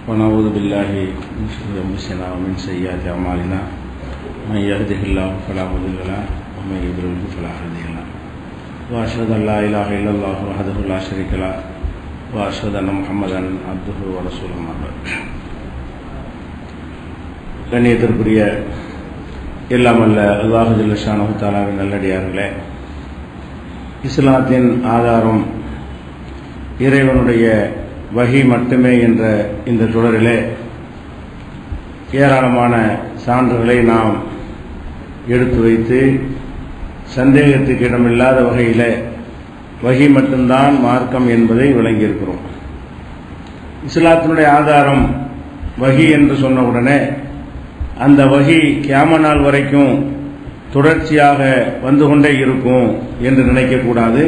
ونعوذ بالله من شرور أنفسنا ومن سيئات أعمالنا من يهده الله فلا مضل له ومن يضلل فلا هادي له وأشهد أن لا إله إلا الله وحده لا شريك له وأشهد أن محمدا عبده ورسوله أما بعد. கண்ணியத்திற்குரிய எல்லாம் அல்ல அல்லாஹ் ஜல்ல ஷானஹு தஆலாவின் நல்லடியார்களே, இஸ்லாத்தின் ஆதாரம் இறைவனுடைய வஹி மட்டுமே என்ற இந்த தொடரிலே ஏராளமான சான்றுகளை நாம் எடுத்து வைத்து சந்தேகத்துக்கு இடமில்லாத வகையில் வஹி மட்டும்தான் மார்க்கம் என்பதை விளங்கியிருக்கிறோம். இஸ்லாத்தினுடைய ஆதாரம் வஹி என்று சொன்ன உடனே அந்த வஹி கியாமத் நாள் வரைக்கும் தொடர்ச்சியாக வந்து கொண்டே இருக்கும் என்று நினைக்கக்கூடாது.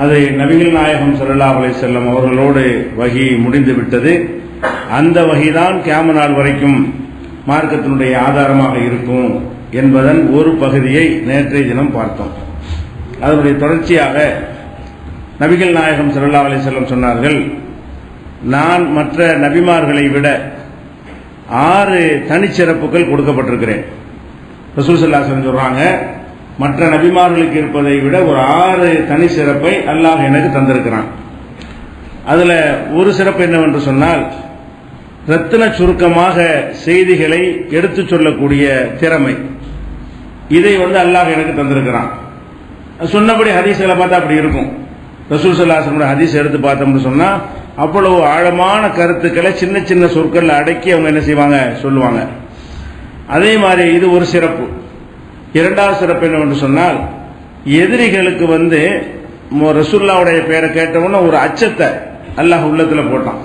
அது நபிகள் நாயகம் ஸல்லல்லாஹு அலைஹி வஸல்லம் அவர்களோடு வஹி முடிந்து விட்டது. அந்த வஹிதான் கியாமத் நாள் வரைக்கும் மார்க்கத்தினுடைய ஆதாரமாக இருக்கும் என்பதன் ஒரு பகுதியை நேற்றைய தினம் பார்த்தோம். அதனுடைய தொடர்ச்சியாக நபிகள் நாயகம் ஸல்லல்லாஹு அலைஹி வஸல்லம் சொன்னார்கள், நான் மற்ற நபிமார்களை விட 6 தனிச்சிறப்புகள் கொடுக்கப்பட்டிருக்கிறேன். ரசூல் ஸல்லல்லாஹு அலைஹி வஸல்லம் சொல்றாங்க, மற்ற நபிமார்களுக்கு இருப்பதை விட ஒரு 6 தனி சிறப்பை அல்லாஹ் எனக்கு தந்திருக்கிறான். அதுல ஒரு சிறப்பு என்னவென்று சொன்னால், ரத்தின சுருக்கமாக செய்திகளை எடுத்துச் சொல்லக்கூடிய திறமை. இதை அல்லாஹ் எனக்கு தந்திருக்கிறான். சொன்னபடி ஹதீஸ்களை பார்த்தா அப்படி இருக்கும். ரசூல் ஸல்லல்லாஹு அலைஹி வஸல்லம் ஹதீஸ் எடுத்து பார்த்தோம்னு சொன்னா அவ்வளவு ஆழமான கருத்துக்களை சின்ன சின்ன சொற்கள் அடக்கி அவங்க என்ன செய்வாங்க, சொல்லுவாங்க. அதே மாதிரி இது ஒரு சிறப்பு. இரண்டாவது சிறப்பு என்னவென்று சொன்னால், எதிரிகளுக்கு ரசூலுல்லாஹ்வுடைய பேரை கேட்டவொன்னே ஒரு அச்சத்தை அல்லாஹ் உள்ளத்துல போட்டான்.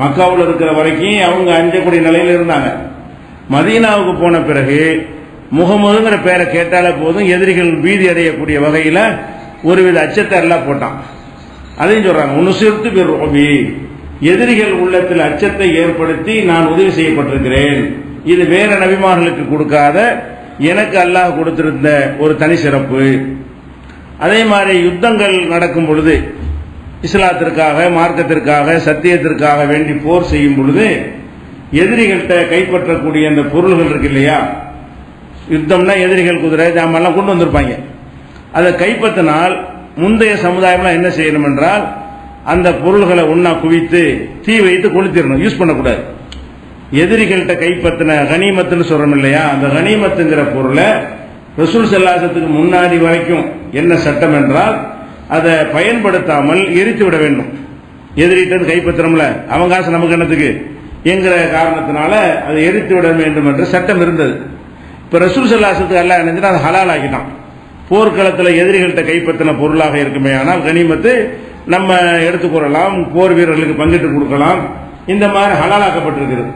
மக்காவில் இருக்கிற வரைக்கும் அவங்க அஞ்சக்கூடிய நிலையில் இருந்தாங்க. மதீனாவுக்கு போன பிறகு முகமதுங்கிற பேரை கேட்டாலே போதும் எதிரிகள் பீதி அடையக்கூடிய வகையில் ஒருவித அச்சத்தை எல்லாம் போட்டான். அதையும் சொல்றாங்க, உன்னுசிர்த்து பிர்ருபி, எதிரிகள் உள்ளத்தில் அச்சத்தை ஏற்படுத்தி நான் உதவி செய்யப்பட்டிருக்கிறேன். இது வேற நபிமார்களுக்கு கொடுக்காத எனக்கு அல்லாஹ் கொடுத்திருந்த ஒரு தனி சிறப்பு. அதே மாதிரி யுத்தங்கள் நடக்கும் பொழுது, இஸ்லாத்திற்காக, மார்க்கத்திற்காக, சத்தியத்திற்காக வேண்டி போர் செய்யும் பொழுது எதிரிகள்கிட்ட கைப்பற்றக்கூடிய அந்த பொருள்கள் இருக்கு இல்லையா, யுத்தம்னா எதிரிகள் குதிரை ஜாமெல்லாம் கொண்டு வந்திருப்பாங்க. அதை கைப்பற்றினால் முந்தைய சமுதாயம்லாம் என்ன செய்யணும் என்றால், அந்த பொருள்களை ஒன்னா குவித்து தீ வைத்து கொளுத்திடணும், யூஸ் பண்ணக்கூடாது. எதிரிகள்கிட்ட கைப்பற்றின கனிமத்துன்னு சொல்றோம் இல்லையா, அந்த கனிமத்துங்கிற பொருளை ரசூல் ஸல்லல்லாஹு அலைஹி வஸல்லத்துக்கு முன்னாடி வரைக்கும் என்ன சட்டம் என்றால், அதை பயன்படுத்தாமல் எரித்து விட வேண்டும். எதிரிட்டு கைப்பற்றணும்ல, அவங்க காசு நமக்கு என்னத்துக்கு என்கிற காரணத்தினால அதை எரித்து விட வேண்டும் என்ற சட்டம் இருந்தது. இப்ப ரசூல் ஸல்லல்லாஹு அலைஹி வஸல்லத்துக்கு அல்லாஹ் என்ன அதை ஹலால் ஆக்கிட்டான். போர்க்களத்தில் எதிரிகள்கிட்ட கைப்பற்றின பொருளாக இருக்குமே ஆனால் கனிமத்து நம்ம எடுத்துக்கொள்ளலாம், போர் வீரர்களுக்கு பங்கிட்டு கொடுக்கலாம், இந்த மாதிரி ஹலாலாக்கப்பட்டிருக்கிறது.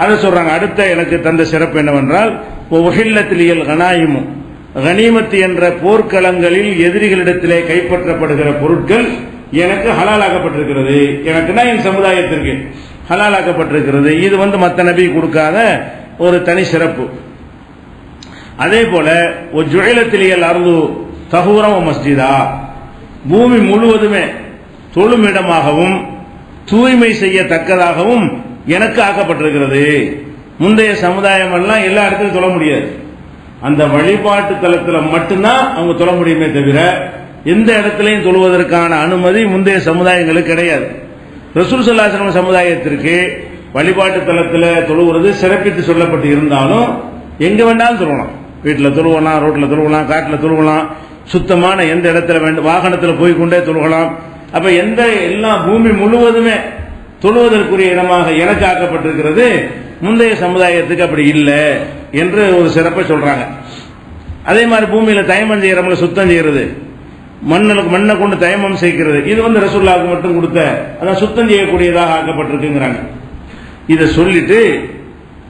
அதை சொல்றாங்க. அடுத்த எனக்கு தந்த சிறப்பு என்னவென்றால், உஹில்லத்திலியல் கனாயிமும், கனிமத்து என்ற போர்க்களங்களில் எதிரிகளிடத்திலே கைப்பற்றப்படுகிற பொருட்கள் எனக்கு ஹலாலாக்கப்பட்டிருக்கிறது. எனக்குன்னா என் சமுதாயத்திற்கு ஹலாலாக்கப்பட்டிருக்கிறது. இது மற்ற நபி கொடுக்காத ஒரு தனி சிறப்பு. அதே போல ஜுஇலத்திலியல் அர்து தஹூரம் மஸ்ஜிதா, பூமி முழுவதுமே தொழுமிடமாகவும் தூய்மை செய்யத்தக்கதாகவும் எனக்கு ஆக்கப்பட்டிருக்கிறது. முந்தைய சமுதாயம் எல்லாம் எல்லா இடத்திலும் தொழ முடியாது, அந்த வழிபாட்டு தலத்தில் மட்டும்தான் அவங்க தொழ முடியுமே தவிர எந்த இடத்திலையும் தொழுவதற்கான அனுமதி முந்தைய சமுதாயங்களுக்கு கிடையாது. ரசூல் ஸல்லல்லாஹு அலைஹி வஸல்லம் சமுதாயத்திற்கு வழிபாட்டு தலத்தில் தொழுவது சிறப்பித்து சொல்லப்பட்டு இருந்தாலும் எங்க வேண்டாலும் தொழுவலாம். வீட்டில் தொழுவலாம், ரோட்டில் தொழுவலாம், காட்டில் தொழுவலாம், சுத்தமான எந்த இடத்துல வேண்டும் வாகனத்தில் போய்கொண்டே தொழுகலாம். அப்ப எல்லா பூமி முழுவதுமே தொழுவதற்குரிய இடமாக எனக்கு ஆக்கப்பட்டிருக்கிறது. முந்தைய சமுதாயத்துக்கு அப்படி இல்லை என்று ஒரு சிறப்பை சொல்றாங்க. அதே மாதிரி பூமியில தயமம் செய்யறவங்கள சுத்தம் செய்யறது, மண்ணை கொண்டு தயமம் செய்கிறது, இது ரசூலுல்லாஹ்வுக்கு மட்டும் கொடுத்த அதான் சுத்தம் செய்யக்கூடியதாக ஆக்கப்பட்டிருக்குங்கிறாங்க. இதை சொல்லிட்டு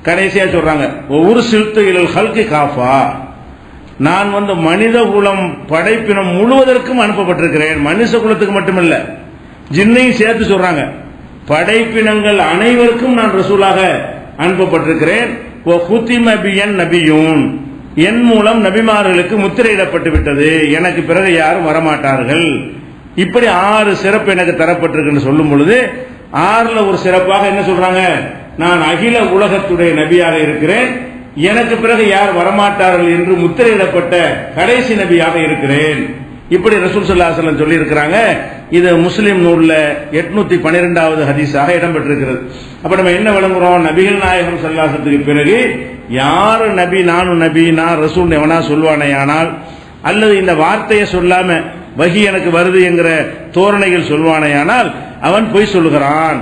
கடைசியா சொல்றாங்க, ஒரு சிறுத்து இலல் ஹல்கி காஃபா, நான் மனித குலம் படைப்பினம் முழுவதற்கும் அனுப்பப்பட்டிருக்கிறேன். மனுஷ குலத்துக்கு மட்டுமல்ல, ஜின்னையும் சேர்த்து சொல்றாங்க. படைப்பினங்கள் அனைவருக்கும் நான் ரசூலாக அனுப்பப்பட்டிருக்கிறேன். நபியூன், என் மூலம் நபிமார்களுக்கு முத்திரையிடப்பட்டு விட்டது, எனக்கு பிறகு யாரும் வரமாட்டார்கள். இப்படி 6 சிறப்பு எனக்கு தரப்பட்டிருக்கு சொல்லும் பொழுது 6ல ஒரு சிறப்பாக என்ன சொல்றாங்க, நான் அகில உலகத்துடைய நபியாக இருக்கிறேன், எனக்கு பிறகு யார் வரமாட்டார்கள் என்று முத்திரையிடப்பட்ட கடைசி நபியாக இருக்கிறேன். இப்படி ரசூல் ஸல்லல்லாஹு அலைஹி வஸல்லம் சொல்லி இருக்கிறாங்க. இது முஸ்லிம் நூல்ல 812வது ஹதீஸாக இடம்பெற்றிருக்கிறது. அப்ப நம்ம என்ன விளங்குறோம், நபிகள் நாயகம் ஸல்லல்லாஹு அலைஹி வஸல்லத்துக்கு பிறகு யாரு நபி, நானும் நபி, நான் ரசூல் எவனா சொல்வானேயானால், அல்லது இந்த வார்த்தையை சொல்லாம வஹி எனக்கு வருது என்கிற தோரணைகள் சொல்வானேயானால் அவன் பொய் சொல்லுகிறான்,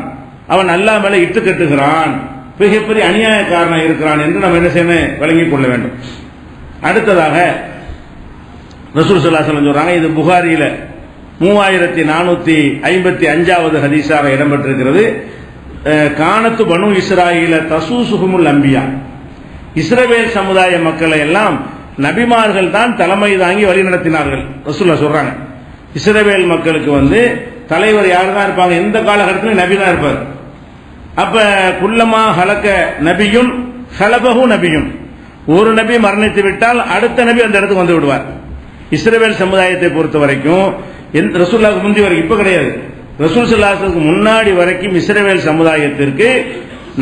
அவன் அல்லாஹ் மேல இட்டு கட்டுகிறான், மிகப்பெரிய அநியாயக்காரனா இருக்கிறான் என்று நம்ம என்ன செய்யணும், விளங்கிக் கொள்ள வேண்டும். அடுத்ததாக ரசூல் ஸல்லல்லாஹு அலைஹி வஸல்லம் சொல்றாங்க, இது புகாரியில 3455வது ஹதீஸாக இடம்பெற்றிருக்கிறது. கானத்து பனு இஸ்ராயீல தசூசுஹுமுல் அம்பியா, இஸ்ரவேல் சமுதாய மக்களை எல்லாம் நபிமார்கள் தான் தலைமை தாங்கி வழி நடத்தினார்கள். ரசூலுல்லாஹ் சொல்றாங்க, இஸ்ரவேல் மக்களுக்கு தலைவர் யாரு தான் இருப்பாங்க, எந்த காலகட்டத்திலும் நபி தான் இருப்பார். அப்ப குல்லமா ஹலக்க நபியும் ஹலபஹு நபியும், ஒரு நபி மரணித்து விட்டால் அடுத்த நபி அந்த இடத்துக்கு வந்து விடுவார். இஸ்ரவேல் சமுதாயத்தை பொறுத்த வரைக்கும் ரசூலுல்லாஹ்வுக்கு முந்தி வரைக்கும், இப்ப கிடையாது, ரசூல் ஸல்லல்லாஹு அலைஹி வஸல்லம் முன்னாடி வரைக்கும் இஸ்ரவேல் சமுதாயத்திற்கு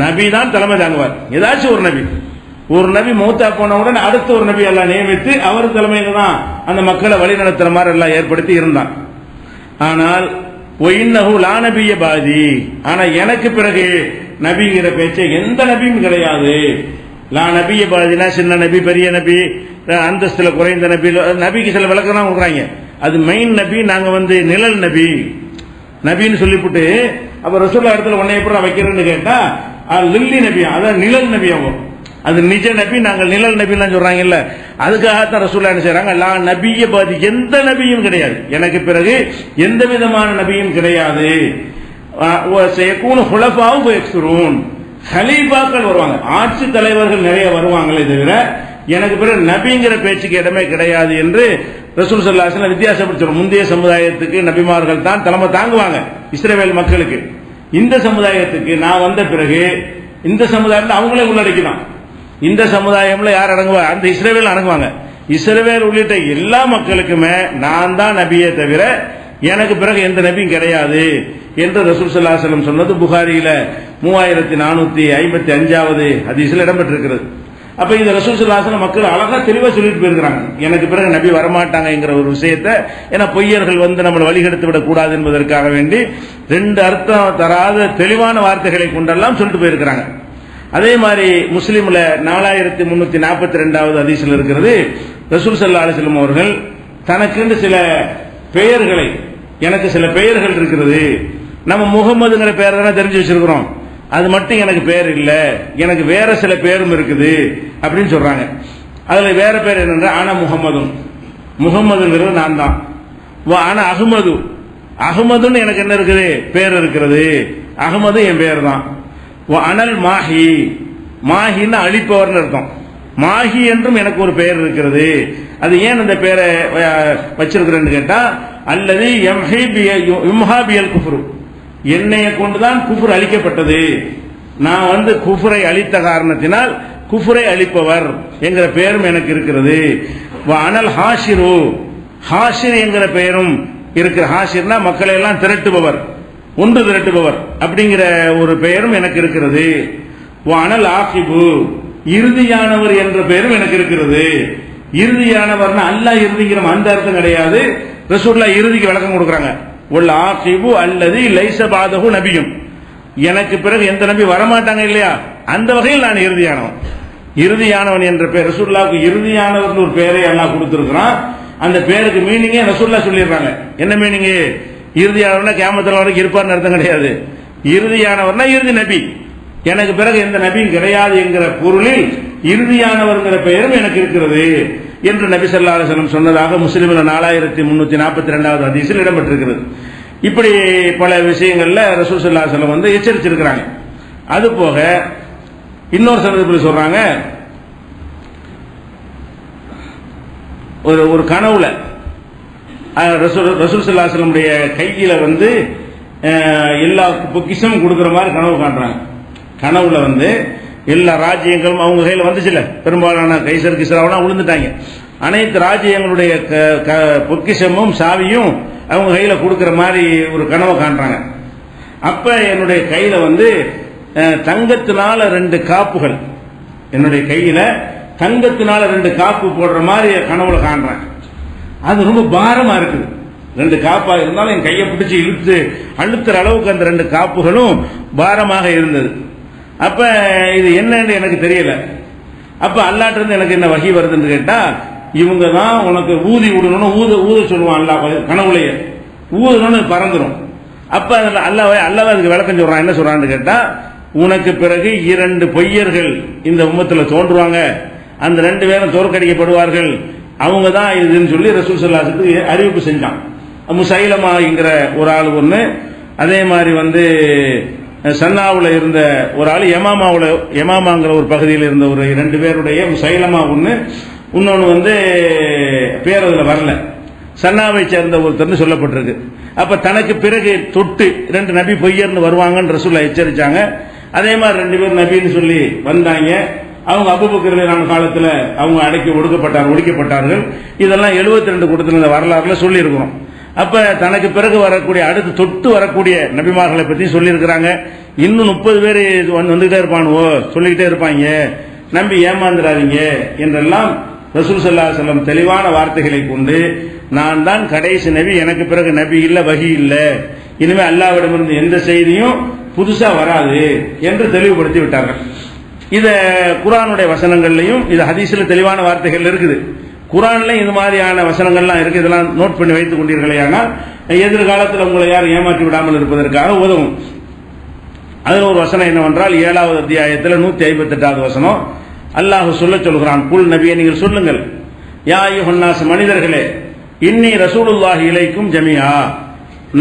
நபி தான் தலைமை தாங்குவார். ஏதாச்சும் ஒரு நபி மௌத்தா போனவுடன் அடுத்த ஒரு நபி எல்லாம் நியமித்து அவர் தலைமையில தான் அந்த மக்களை வழி நடத்துற மாதிரி எல்லாம் ஏற்படுத்தி இருந்தான். ஆனால் ஒயின்னஹு லா நபிய பாதி, ஆனா எனக்கு பிறகு நபிங்கிற பேச்சை எந்த நபியும் கிடையாது. லா நபிய பாதினா சின்ன நபி, பெரிய நபி, அந்தஸ்துல குறைந்த நபி, நபிக்கு சில விளக்கம் கொடுக்குறாங்க. அது மெயின் நபி, நாங்க நிழல் நபி நபின்னு சொல்லிவிட்டு அப்ப ரசூலுல்லாஹ் இடத்துல உன்னை எப்படி வைக்கிறேன்னு கேட்டா லில்லி நபி, அதான் நிழல் நபி, ஆகும் அது நிஜ நபி, நாங்கள் நிழல் நபிலாம் சொல்றாங்கல்ல, அதுக்காகத்தான் ரசூலுல்லாஹ் என்ன செய்றாங்க, லா நபிய பாதி, எந்த நபியும் கிடையாது, எனக்கு பிறகு எந்த விதமான நபியும் கிடையாது. ஹலீஃபாக்கள் வருவாங்க, ஆட்சி தலைவர்கள் நிறைய வருவாங்களே தவிர எனக்கு பிறகு நபிங்கிற பேச்சுக்கு இடமே கிடையாது என்று ரசூல் ஸல்லல்லாஹு அலைஹி வஸல்லம் வித்தியாசப்படுத்துறாங்க. முந்தைய சமுதாயத்துக்கு நபிமார்கள் தான் தலைமை தாங்குவாங்க இஸ்ரவேல் மக்களுக்கு. இந்த சமுதாயத்துக்கு நான் வந்த பிறகு இந்த சமுதாயத்தில் அவங்களே உள்ளடக்கிதான். இந்த சமுதாயம்ல யார் அடங்குவா, அந்த இஸ்ரவேல் அடங்குவாங்க. இஸ்ரவேல் உள்ளிட்ட எல்லா மக்களுக்குமே நான் தான் நபியே தவிர எனக்கு பிறகு எந்த நபியும் கிடையாது என்று ரசூல் ஸல்லல்லாஹு அலைஹி வஸல்லம் சொன்னது புகாரியில 3455வது ஹதீஸில் இடம்பெற்றிருக்கிறது. அப்ப இந்த ரசூல் ஸல்லல்லாஹு அலைஹி வஸல்லம் மக்கள் அழகா தெளிவா சொல்லிட்டு போயிருக்கிறாங்க, எனக்கு பிறகு நபி வரமாட்டாங்கிற ஒரு விஷயத்தை. ஏன்னா பொய்யர்கள் நம்மளை வழிகெடுத்து விடக் கூடாது என்பதற்காக வேண்டி 2 அர்த்தம் தராத தெளிவான வார்த்தைகளை கொண்டெல்லாம் சொல்லிட்டு போயிருக்கிறாங்க. அதே மாதிரி முஸ்லிம்ல 4342வது ஹதீஸில் இருக்கிறது, ரசூல் ஸல்லல்லாஹு அலைஹி வஸல்லம் அவர்கள் தனக்கு சில பெயர்களை, எனக்கு சில பெயர்கள் இருக்கிறது, நம்ம முகமதுங்கிற பெயர் தானே தெரிஞ்சு வச்சிருக்கிறோம், அது மட்டும் எனக்கு பேர் இல்ல, எனக்கு வேற சில பேரும் இருக்குது அப்படின்னு சொல்றாங்க. அதுல வேற பேர் என்னன்னா ஆனா முகமதுங்கிறது நான் தான், ஆனா அகமதுன்னு எனக்கு என்ன இருக்குது, பேர் இருக்கிறது, அகமது என் பேர் தான். அனல் மாஹின்னு அழிப்பவர்னு அர்த்தம், மாஹி என்றும் எனக்கு ஒரு பெயர் இருக்கிறது. அது ஏன் அந்த பெயரை வச்சிருக்கிறேன்னு கேட்டா, அல்லது யும்ஹாபியல் குஃப்ரு, என்னைய கொண்டுதான் குஃப்ர் அழிக்கப்பட்டது, நான் குஃப்ரை அழித்த காரணத்தினால் குஃப்ரை அழிப்பவர் என்கிற பெயரும் எனக்கு இருக்கிறது. அனல் ஹாஷிர் என்கிற பெயரும் இருக்கிற, ஹாஷிர்னா மக்களை எல்லாம் திரட்டுபவர், ஒன்று திரட்டுபவர் அப்படிங்கிற ஒரு பெயரும் எனக்கு இருக்கிறது. அனல் ஆகிபு, இறுதியானவர் என்ற பெயரும் எனக்கு இருக்கிறது. இறுதியானவர்னா அல்லாஹ் இறுதிங்கிற அந்த அர்த்தம் கிடையாது. ரசூலுல்லாஹ் இறுதிக்கு விளக்கம் கொடுக்குறாங்க, உல் ஆகிபு அல்லது லைஸ பாதஹு நபியும், எனக்கு பிறகு எந்த நபி வரமாட்டாங்க இல்லையா, அந்த வகையில் நான் இறுதியானவன் என்ற பெயர். ரசூலுல்லாஹ்வுக்கு இறுதியானவர் ஒரு பெயரை அல்லாஹ் கொடுத்திருக்கிறான். அந்த பேருக்கு மீனிங்கே ரசூலுல்லாஹ் சொல்லிடுறாங்க. என்ன மீனிங், இறுதியானவர்னா கியாமத் வரைக்கும் இருப்பார்னு அர்த்தம் கிடையாது. இறுதியானவர்னா இறுதி நபி, எனக்கு பிறகு எந்த நபியும் கிடையாது என்கிற பொருளில் இறுதியானவர்ங்கிற பெயரும் எனக்கு இருக்கிறது என்று நபி ஸல்லல்லாஹு அலைஹி வஸல்லம் சொன்னதாக முஸ்லிம்ல 4342வது ஹதீஸில் இடம்பெற்றிருக்கிறது. இப்படி பல விஷயங்கள்ல ரசூல் ஸல்லல்லாஹு அலைஹி வஸல்லம் எச்சரிச்சிருக்கிறாங்க. அது போக இன்னொரு சந்தர்ப்பத்தில் சொல்றாங்க, ஒரு கனவுல ரசூல் ஸல்லல்லாஹு அலைஹி வஸல்லம் கையில எல்லா பொக்கிஷமும் கொடுக்கிற மாதிரி கனவு காண்றாங்க. கனவுல எல்லா ராஜ்யங்களும் அவங்க கையில் வந்துச்சுல, பெரும்பாலான கைசர் கிஸ்ராவெல்லாம் விழுந்துட்டாங்க, அனைத்து ராஜ்யங்களுடைய பொக்கிஷமும் சாவியும் அவங்க கையில கொடுக்கிற மாதிரி ஒரு கனவை காண்றாங்க. அப்ப என்னுடைய கையில தங்கத்தினால 2 காப்புகள், என்னுடைய கையில தங்கத்தினால 2 காப்பு போடுற மாதிரி கனவுல காண்றேன். அது ரொம்ப பாரமா இருக்குது. 2 காப்பா இருந்தாலும் என் கையை பிடிச்சி அழுத்துற அளவுக்கு அந்த 2 காப்புகளும் பாரமாக இருந்தது. அப்ப இது என்னன்னு எனக்கு தெரியல. அப்ப அல்லாஹ்ட்ட இருந்து எனக்கு என்ன வஹி வருதுன்னு கேட்டா, இவங்க தான் உனக்கு ஊதி விடணும்னு ஊத சொல்லுவான் அல்லாஹ் கனவுலையே. ஊதணும்னு பறந்துடும். அப்ப அல்லாஹ் அதுக்கு விளக்கம் சொல்றான். என்ன சொல்றான்னு கேட்டா, உனக்கு பிறகு 2 பொய்யர்கள் இந்த உம்மத்துல தோன்றுவாங்க, அந்த 2 பேரும் தோற்கடிக்கப்படுவார்கள், அவங்க தான் இதுன்னு சொல்லி ரசூல் ஸல்லல்லாஹு அலைஹி வஸல்லம் அறிவிப்பு செஞ்சான். முசைலமாங்கிற ஒரு ஆள் ஒன்று, அதே மாதிரி சன்னாவுல இருந்த ஒரு ஆள், யமாமாங்கிற ஒரு பகுதியில் இருந்த ஒரு 2 பேருடைய முசைலமா ஒன்று, இன்னொன்று பேர் அதுல வரல, சன்னாவை சேர்ந்த ஒருத்தர்னு சொல்லப்பட்டிருக்கு. அப்ப தனக்கு பிறகு தொட்டு 2 நபி பொய்யர்னு வருவாங்கன்னு ரசூலுல்லாஹ் எச்சரிச்சாங்க. அதே மாதிரி 2 பேர் நபின்னு சொல்லி வந்தாங்க. அவங்க அபூபக்கர் ரலியல்லாஹு காலத்துல அவங்க ஒடுக்கப்பட்டார்கள். இதெல்லாம் 72 கூட்டத்தில் இந்த வரலாறுல சொல்லி இருக்கிறோம். அப்ப தனக்கு பிறகு வரக்கூடிய அடுத்து தொட்டு வரக்கூடிய நபிமார்களை பத்தி சொல்லி இருக்கிறாங்க. இன்னும் 30 பேர் வந்துகிட்டே இருப்பானுவோ, சொல்லிக்கிட்டே இருப்பாங்க, நம்பி ஏமாந்துடாதீங்க என்றெல்லாம் ரசூல் ஸல்லல்லாஹு அலைஹி வஸல்லம் தெளிவான வார்த்தைகளை கொண்டு, நான் தான் கடைசி நபி, எனக்கு பிறகு நபி இல்ல, வஹி இல்ல, இனிமே அல்லாஹ்விடமிருந்து எந்த செய்தியும் புதுசா வராது என்று தெளிவுபடுத்தி விட்டார்கள். இத குர்ஆனுடைய வசனங்கள்லையும், இது ஹதீஸ்ல தெளிவான வார்த்தைகள் இருக்குது. குர்ஆன்ல இது மாதிரியான வசனங்கள்லாம் இருக்கு. இதெல்லாம் நோட் பண்ணி வைத்துக் கொண்டீர்களே, ஆனால் எதிர்காலத்தில் உங்களை யாரும் ஏமாற்றி விடாமல் இருப்பதற்காக உதவும். அதில் ஒரு வசனம் என்னவென்றால் 7வது அத்தியாயத்தில் 158வது வசனம், அல்லாஹ் சொல்லுகிறான், குல் நபியே நீங்கள் சொல்லுங்கள், யா அய்யுஹன்னாஸ் மனிதர்களே, இன்னி ரசூலுல்லாஹி இலைக்கும் ஜமீஆ,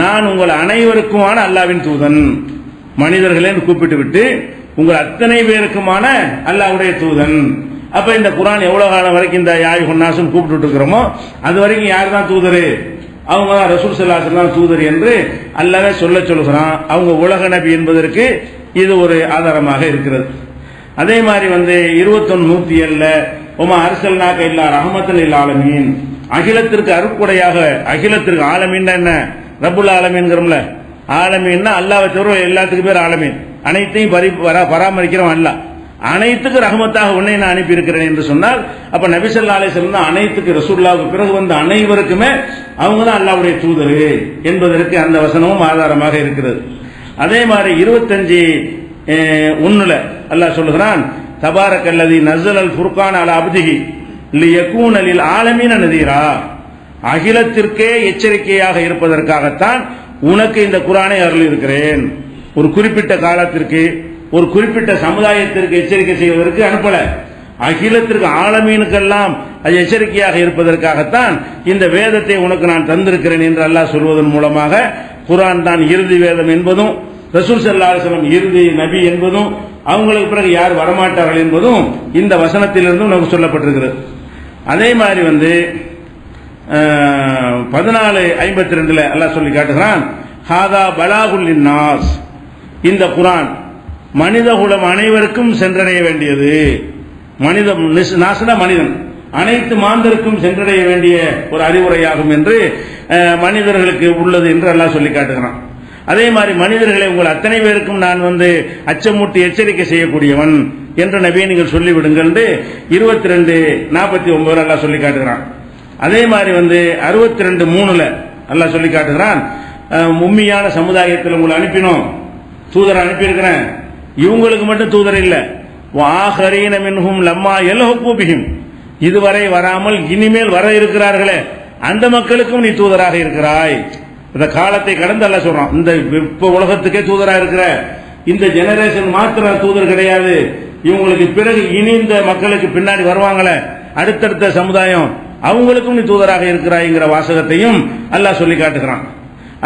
நான் உங்கள் அனைவருக்குமான அல்லாஹ்வின் தூதன். மனிதர்களே கூப்பிட்டு விட்டு உங்கள் அத்தனை பேருக்குமான அல்லாஹ்வுடைய தூதன். அப்ப இந்த குர்ஆன் எவ்வளவு காலம் வரைக்கும் இந்த யா அய்யுஹன்னாஸ் கூப்பிட்டு இருக்கிறோமோ அது வரைக்கும் யார் தான் தூதர்? அவங்க தான் ரசூல் ஸல்லல்லாஹு அலைஹி வஸல்லம் தூதர் என்று அல்லாஹ்வே சொல்லுகிறான். அவங்க உலக நபி என்பதற்கு இது ஒரு ஆதாரமாக இருக்கிறது. அதே மாதிரி 21:107 உமா அர்சல்னாக இல்லா ரஹ்மத்தல் லில் ஆலமீன், அகிலத்திற்கு அருட்கொடையாக, அகிலத்திற்கு ஆலமீன் என்ன, ரப்புல் ஆலமீன்ங்கறோம்ல, ஆலமீன்னா அல்லாஹ்வை தவிர எல்லாத்துக்கும் பேர் ஆலமீன், அனைத்தையும் பராமரிக்கிறவன் அல்லாஹ், அனைத்துக்கு ரஹ்மத்தாக உன்னை நான் அனுப்பி இருக்கிறேன் என்று சொன்னால், அப்ப நபி ஸல்லல்லாஹு அலைஹி வஸல்லம் தான் அனைத்துக்கு, ரசூலுல்லாஹ்வுக்கு பிறகு வந்த அனைவருக்குமே அவங்க தான் அல்லாஹ்வுடைய தூதர் என்பதற்கு அந்த வசனமும் ஆதாரமாக இருக்கிறது. அதே மாதிரி 25:1 அல்லாஹ் சொல்லுகிறான், தபாரக்கல்லதி நஸலல் ஃபுர்கான அலா அப்திஹி லியகூன லில் ஆலமீன நதீரா, அகிலத்திற்கே எச்சரிக்கையாக இருப்பதற்காகத்தான் உனக்கு இந்த குர்ஆனை அருளி இருக்கிறேன். ஒரு குறிப்பிட்ட காலத்திற்கு, ஒரு குறிப்பிட்ட சமுதாயத்திற்கு எச்சரிக்கை செய்வதற்கு அனுப்பல, அகிலத்திற்கு ஆலமீனுக்கெல்லாம் அது எச்சரிக்கையாக இருப்பதற்காகத்தான் இந்த வேதத்தை உனக்கு நான் தந்திருக்கிறேன் என்று அல்லாஹ் சொல்வதன் மூலமாக குர்ஆன் தான் இறுதி வேதம் என்பதும், ரசூல் ஸல்லல்லாஹு அலைஹி வஸல்லம் இறுதி நபி என்பதும், அவங்களுக்கு பிறகு யார் வரமாட்டார்கள் என்பதும் இந்த வசனத்திலிருந்து நமக்கு சொல்லப்பட்டிருக்கிறது. அதே மாதிரி 14:52 அல்லாஹ் சொல்லி காட்டுகிறான், ஹாதா பலாகுல் லின்னாஸ், இந்த குர்ஆன் மனிதகுலம் அனைவருக்கும் சென்றடைய வேண்டியது. மனிதன் அனைத்து மாந்தருக்கும் சென்றடைய வேண்டிய ஒரு அறிவுரையாகும் என்று மனிதர்களுக்கு உள்ளது என்று அல்லாஹ் சொல்லி காட்டுகிறான். அதே மாதிரி மனிதர்களை உங்கள் அத்தனை பேருக்கும் நான் அச்சமூட்டி எச்சரிக்கை செய்யக்கூடியவன் என்று நபியை நீங்கள் சொல்லிவிடுங்கள் என்று 22:49 அல்லாஹ் சொல்லி காட்டுகிறான். அதே மாதிரி 62:3 அல்லாஹ் சொல்லி காட்டுகிறான், உம்மியான சமுதாயத்தில் உங்களை அனுப்பினோம், தூதர் அனுப்பியிருக்கிறேன், இவங்களுக்கு மட்டும் தூதர் இல்ல, வாஹரீன மின்ஹும் லம்மா யல்ஹகு பிஹிம், இதுவரை வராமல் இனிமேல் வர இருக்கிறார்களே அந்த மக்களுக்கும் நீ தூதராக இருக்கிறாய். இந்த காலத்தை கடந்து அல்லாஹ் சொல்றான், இந்த இப்ப உலகத்துக்கே தூதராக இருக்கிற இந்த ஜெனரேஷன் மாத்திரம் தூதர் கிடையாது, இவங்களுக்கு பிறகு இனி இந்த மக்களுக்கு பின்னாடி வருவாங்களே அடுத்தடுத்த சமுதாயம், அவங்களுக்கும் நீ தூதராக இருக்கிறாய்ங்கிற வாசகத்தையும் அல்லாஹ் சொல்லி காட்டுகிறான்.